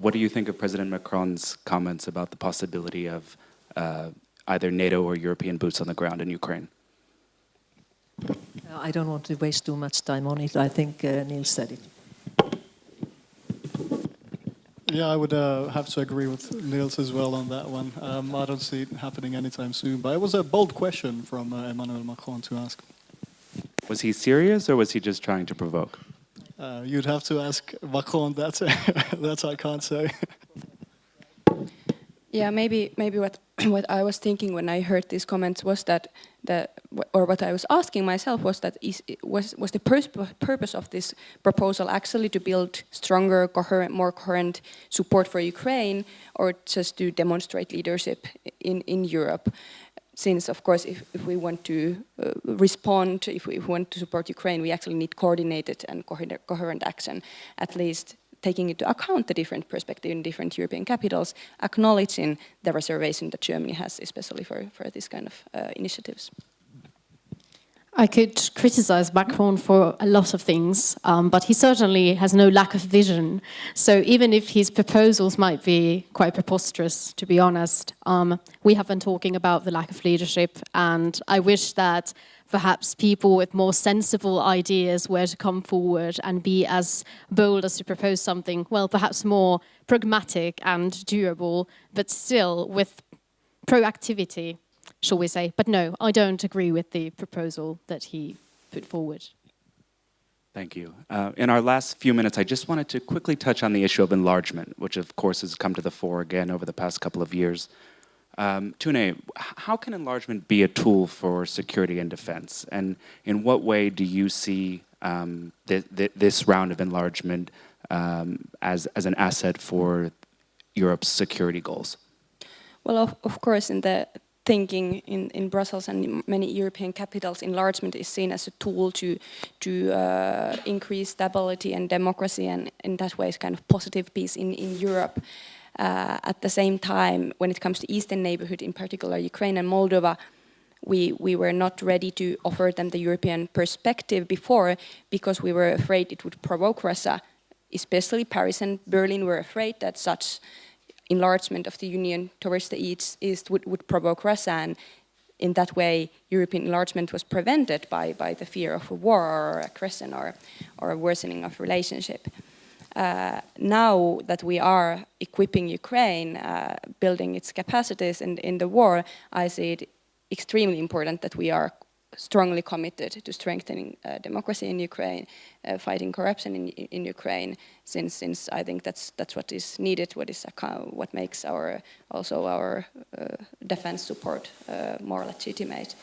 What do you think of President Macron's comments about the possibility of either NATO or European boots on the ground in Ukraine? I don't want to waste too much time on it. I think Niels said it. Yeah, I would have to agree with Niels as well on that one. I don't see it happening anytime soon, but it was a bold question from Emmanuel Macron to ask. Was he serious or was he just trying to provoke? You'd have to ask Macron, that I can't say. Yeah, maybe what I was thinking when I heard these comments was that or what I was asking myself was that was the purpose of this proposal actually to build stronger, more coherent support for Ukraine, or just to demonstrate leadership in Europe? Since, of course, if we want to respond, if we want to support Ukraine, we actually need coordinated and coherent action, at least taking into account the different perspective in different European capitals, acknowledging the reservation that Germany has, especially for this kind of initiatives. I could criticize Macron for a lot of things, but he certainly has no lack of vision. So even if his proposals might be quite preposterous, to be honest, we have been talking about the lack of leadership, and I wish that perhaps people with more sensible ideas were to come forward and be as bold as to propose something, well, perhaps more pragmatic and doable, but still with proactivity, shall we say. But no, I don't agree with the proposal that he put forward. Thank you. In our last few minutes, I just wanted to quickly touch on the issue of enlargement, which of course has come to the fore again over the past couple of years. Tune, how can enlargement be a tool for security and defense? And in what way do you see this round of enlargement as an asset for Europe's security goals? Well, of course, in the thinking in Brussels and in many European capitals, enlargement is seen as a tool to increase stability and democracy, and in that way it's kind of positive peace in Europe. At the same time, when it comes to Eastern neighborhood, in particular Ukraine and Moldova, we were not ready to offer them the European perspective before because we were afraid it would provoke Russia. Especially Paris and Berlin were afraid that such enlargement of the Union towards the East would provoke Russia, and in that way European enlargement was prevented by the fear of a war or aggression or a worsening of relationship. Now that we are equipping Ukraine, building its capacities in the war, I see it extremely important that we are strongly committed to strengthening democracy in Ukraine, fighting corruption in Ukraine, since I think that's what is needed, what makes our defense support more legitimate.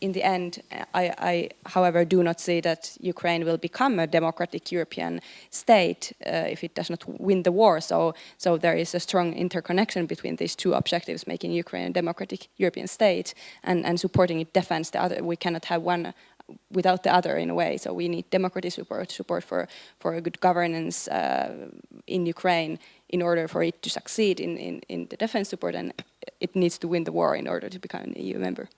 In the end, I, however, do not see that Ukraine will become a democratic European state if it does not win the war. So there is a strong interconnection between these two objectives, making Ukraine a democratic European state and supporting its defense. The other, we cannot have one without the other in a way. So we need democratic support for a good governance in Ukraine in order for it to succeed in the defense support, and it needs to win the war in order to become an EU member.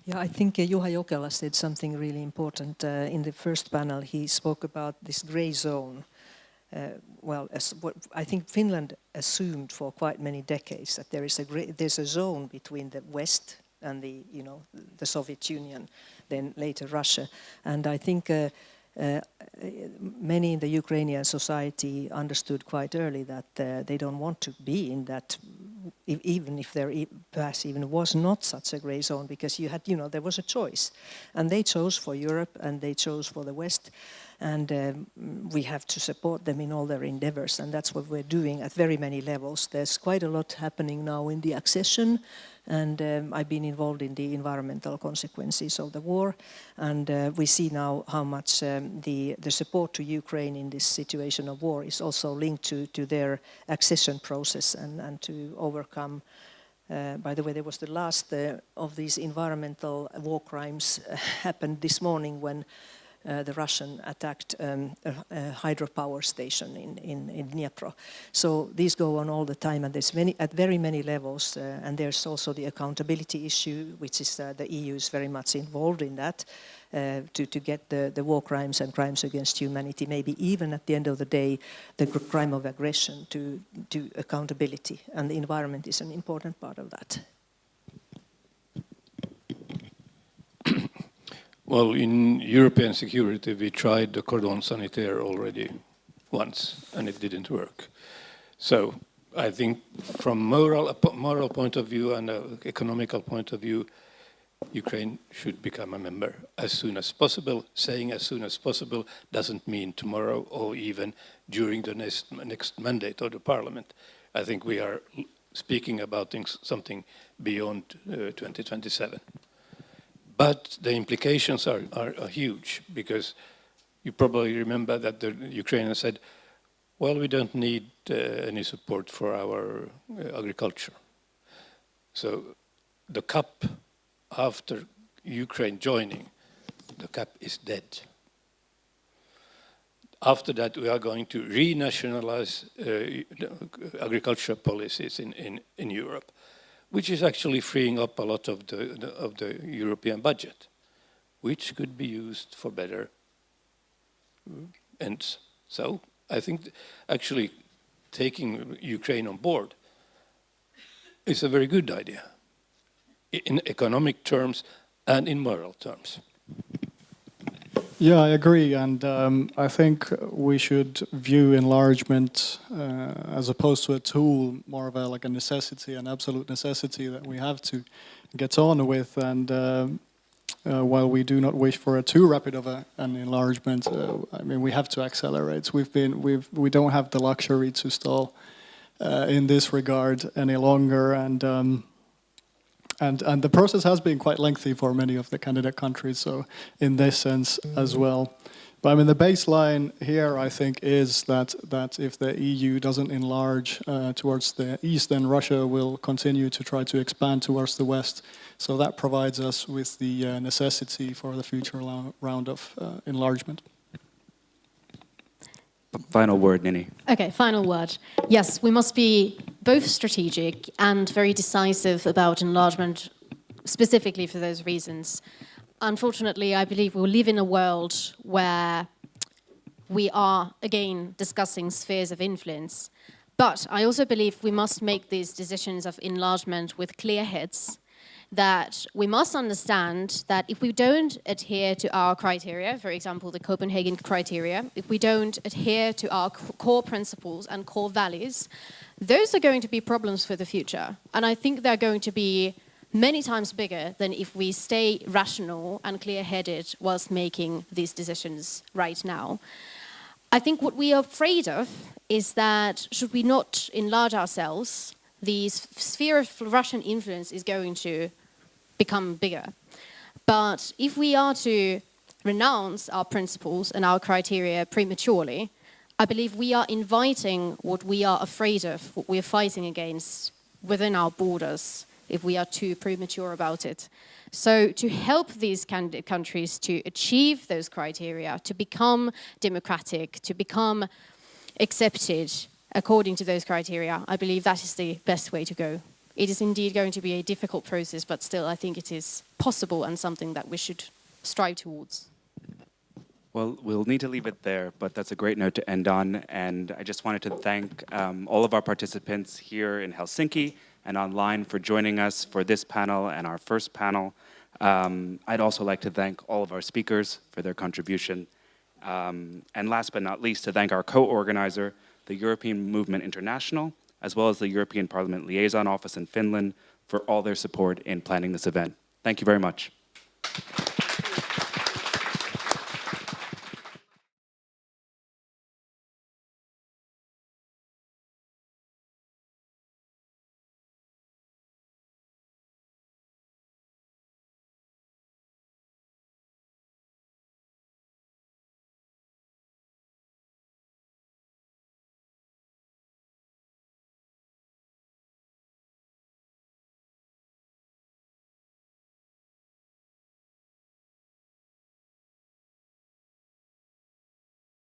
Yeah, I think Juha Jokela said something really important in the first panel. He spoke about this grey zone. I think Finland assumed for quite many decades that there's a zone between the West and the Soviet Union, then later Russia, and I think many in the Ukrainian society understood quite early that they don't want to be in that, even if there perhaps even was not such a grey zone, because there was a choice, and they chose for Europe and they chose for the West, and we have to support them in all their endeavors, and that's what we're doing at very many levels. There's quite a lot happening now in the accession, and I've been involved in the environmental consequences of the war, and we see now how much the support to Ukraine in this situation of war is also linked to their accession process and to overcome. By the way, there was the last of these environmental war crimes happened this morning when the Russian attacked a hydropower station in Dnipro. So these go on all the time, and there's at very many levels. And there's also the accountability issue, which is the EU is very much involved in that, to get the war crimes and crimes against humanity, maybe even at the end of the day, the crime of aggression to accountability. And the environment is an important part of that. Well, in European security, we tried the cordon sanitaire already once, and it didn't work. So I think from moral point of view and an economical point of view, Ukraine should become a member as soon as possible. Saying as soon as possible doesn't mean tomorrow or even during the next mandate of the parliament. I think we are speaking about something beyond 2027. But the implications are huge, because you probably remember that the Ukrainians said, well, we don't need any support for our agriculture. So the CAP, after Ukraine joining, the CAP is dead. After that, we are going to renationalize agricultural policies in Europe, which is actually freeing up a lot of the European budget, which could be used for better ends. So I think actually taking Ukraine on board is a very good idea in economic terms and in moral terms. Yeah, I agree, and I think we should view enlargement as opposed to a tool, more of a necessity, an absolute necessity that we have to get on with. And while we do not wish for a too rapid of an enlargement, I mean, we have to accelerate. We don't have the luxury to stall in this regard any longer, and the process has been quite lengthy for many of the candidate countries, so in this sense as well. But I mean, the baseline here, I think, is that if the EU doesn't enlarge towards the east, then Russia will continue to try to expand towards the west. So that provides us with the necessity for the future round of enlargement. Final word, Nini. Okay, final word. Yes, we must be both strategic and very decisive about enlargement, specifically for those reasons. Unfortunately, I believe we'll live in a world where we are, again, discussing spheres of influence. But I also believe we must make these decisions of enlargement with clear heads, that we must understand that if we don't adhere to our criteria, for example, the Copenhagen criteria, if we don't adhere to our core principles and core values, those are going to be problems for the future. And I think they're going to be many times bigger than if we stay rational and clear-headed whilst making these decisions right now. I think what we are afraid of is that should we not enlarge ourselves, the sphere of Russian influence is going to become bigger. But if we are to renounce our principles and our criteria prematurely, I believe we are inviting what we are afraid of, what we are fighting against within our borders, if we are too premature about it. So to help these candidate countries to achieve those criteria, to become democratic, to become accepted according to those criteria, I believe that is the best way to go it is indeed going to be a difficult process, but still I think it is possible and something that we should strive towards. Well, we'll need to leave it there, but that's a great note to end on. And I just wanted to thank all of our participants here in Helsinki and online for joining us for this panel and our first panel. I'd also like to thank all of our speakers for their contribution. And last but not least, to thank our co-organizer, the European Movement International, as well as the European Parliament Liaison Office in Finland, for all their support in planning this event. Thank you very much.